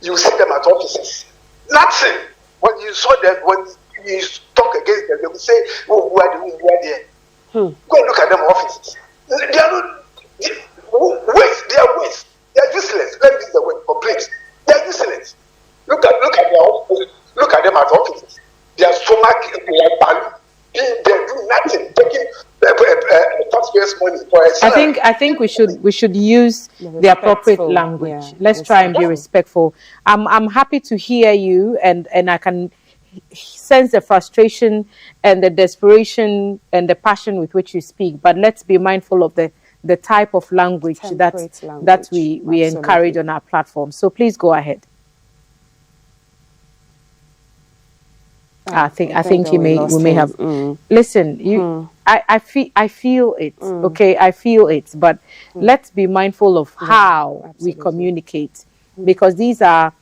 You see them at offices. Nothing. When you saw them, when you talk against them, they will say, "Oh, who are there?" Go and look at them offices. They are not waste. They are waste. They are useless. Let me use the word complete. They are useless. Look at their offices. Look at them at offices. Their stomach like balloon. They do nothing. Taking taxpayers' money for a salary. I think we should use the appropriate language. Yeah, let's try and be respectful. I'm happy to hear you, and I can sense the frustration and the desperation and the passion with which you speak. But let's be mindful of the type of language that we encourage on our platform. So please go ahead. I think we may have. Listen, I feel it. Okay, I feel it. But let's be mindful of how we communicate, because these are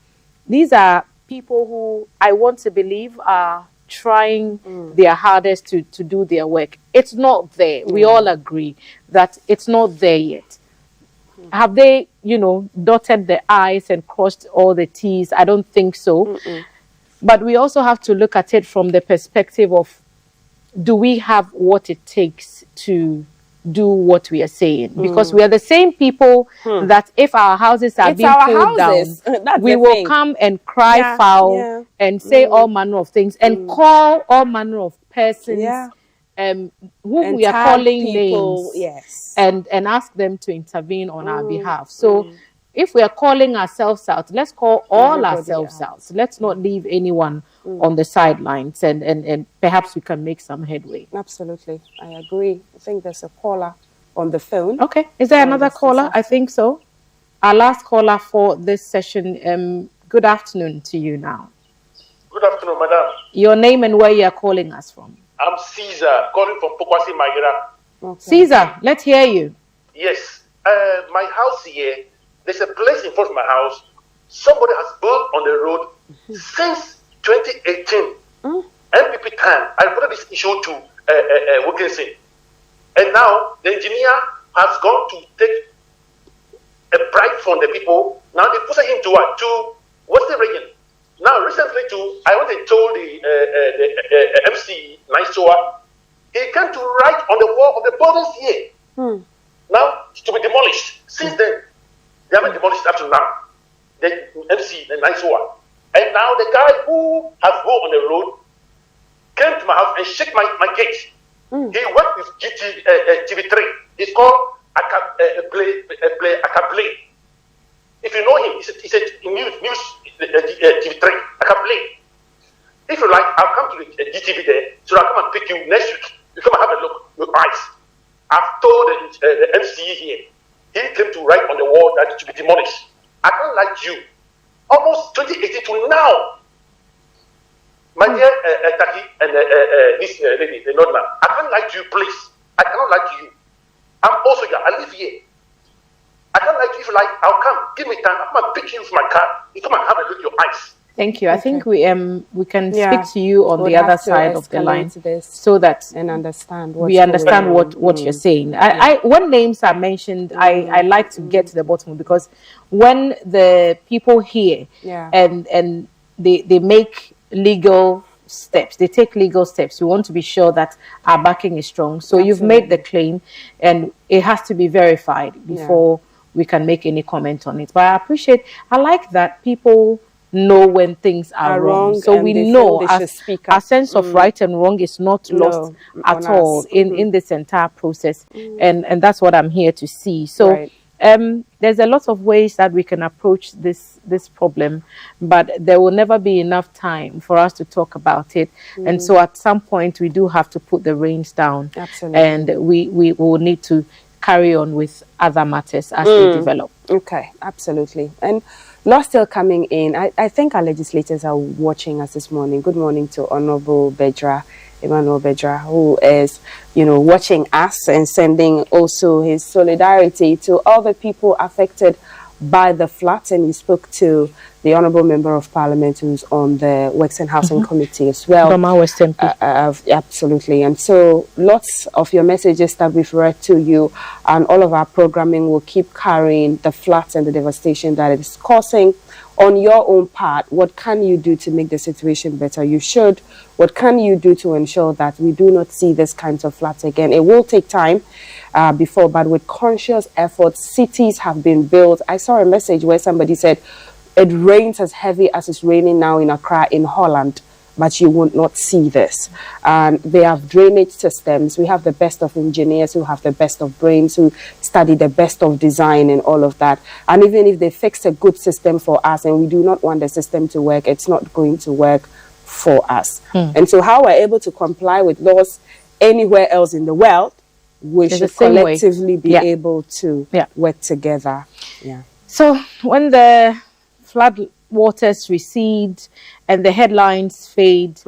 people who I want to believe are trying their hardest to do their work. It's not there. We all agree that it's not there yet. Have they, dotted the I's and crossed all the T's? I don't think so. But we also have to look at it from the perspective of, do we have what it takes to do what we are saying? Because we are the same people that if our houses are being pulled down, we will come and cry foul and say all manner of things and call all manner of persons whom we are calling names and ask them to intervene on our behalf. So if we are calling ourselves out, let's call all ourselves out. Let's not leave anyone on the sidelines, and perhaps we can make some headway. Absolutely. I agree. I think there's a caller on the phone. Okay. Is there another caller? I think so. Our last caller for this session. Good afternoon to you now. Good afternoon, madam. Your name and where you are calling us from? I'm Caesar, calling from Pokwasi, Magira. Okay. Caesar, let's hear you. Yes. My house here, there's a place in front of my house. Somebody has built on the road since 2018. MPP time. I reported this issue to Wilkinson. And now the engineer has gone to take a bribe from the people. Now they put him to what? To what's the region? Now recently I went and told the MC Nicewa, he came to write on the wall of the buildings here. Now to be demolished. Since then, they haven't demolished up to now. The MC, the Nicewa. And now the guy who has go on the road came to my house and shook my gate. He worked with TV3. It's called Akablé. If you know him, he's a news TV3. Akablé. If you like, I'll come to the GTV there, so I'll come and pick you next week. You come and have a look with eyes. I've told the MCE here, he came to write on the wall that it should be demolished. I can't like you. Almost 2018 to now. My dear Taki and this lady, the Nordman, I can't lie to you, please. I cannot lie to you. I'm also here. I live here. I can't lie to you. If you like, I'll come. Give me time. I'll come and pick you with my car. You come and have a look at your eyes. Thank you. I think we can speak to you on the other side of the line so that and understand we understand what you're saying. I when names are mentioned, I like to get to the bottom, because when the people here and they make legal steps, they take legal steps, we want to be sure that our backing is strong. So you've made the claim and it has to be verified before we can make any comment on it. But I like that people know when things are wrong, so we know our sense of right and wrong is not lost at all in this entire process, and that's what I'm here to see. So there's a lot of ways that we can approach this problem, but there will never be enough time for us to talk about it, and so at some point we do have to put the reins down. Absolutely. And we will need to carry on with other matters as they develop. Okay, absolutely. And law still coming in. I think our legislators are watching us this morning. Good morning to Honorable Emmanuel Bedra, who is, watching us and sending also his solidarity to all the people affected by the floods. And he spoke to the Honorable Member of Parliament who's on the Works and Housing Committee as well. From our Western absolutely. And so lots of your messages that we've read to you, and all of our programming will keep carrying the floods and the devastation that it is causing. On your own part, what can you do to make the situation better? You should. What can you do to ensure that we do not see this kinds of floods again? It will take time before, but with conscious efforts, cities have been built. I saw a message where somebody said, it rains as heavy as it's raining now in Accra in Holland, but you would not see this. And they have drainage systems. We have the best of engineers who have the best of brains, who study the best of design and all of that. And even if they fix a good system for us and we do not want the system to work, it's not going to work for us. And so how we're able to comply with laws anywhere else in the world, we should collectively be able to work together. So when the flood waters recede and the headlines fade,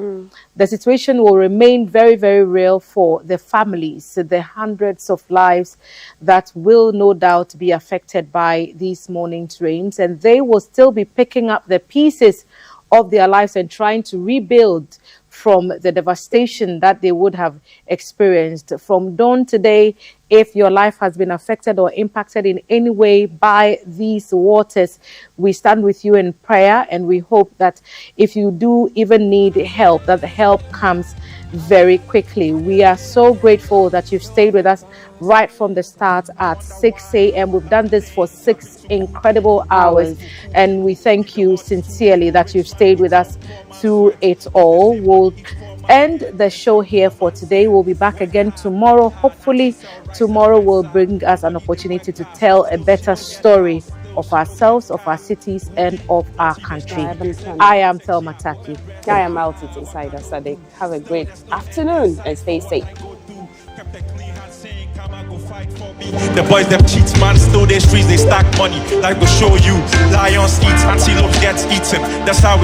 the situation will remain very, very real for the families, the hundreds of lives that will no doubt be affected by these morning's rains, and they will still be picking up the pieces of their lives and trying to rebuild from the devastation that they would have experienced. From dawn today, if your life has been affected or impacted in any way by these waters, we stand with you in prayer, and we hope that if you do even need help, that the help comes very quickly. We are so grateful that you've stayed with us right from the start at 6 a.m. We've done this for 6 incredible hours, and we thank you sincerely that you've stayed with us through it all. We'll end the show here for today. We'll be back again tomorrow. Hopefully tomorrow will bring us an opportunity to tell a better story of ourselves, of our cities, and of our country. I am Thelma Taki. I am Altiti Saida Sadiq. Have a great afternoon and stay safe. The boys them cheats, man, still they streets, they stack money. Life will show you, lions eat, antelope gets eaten. That's how we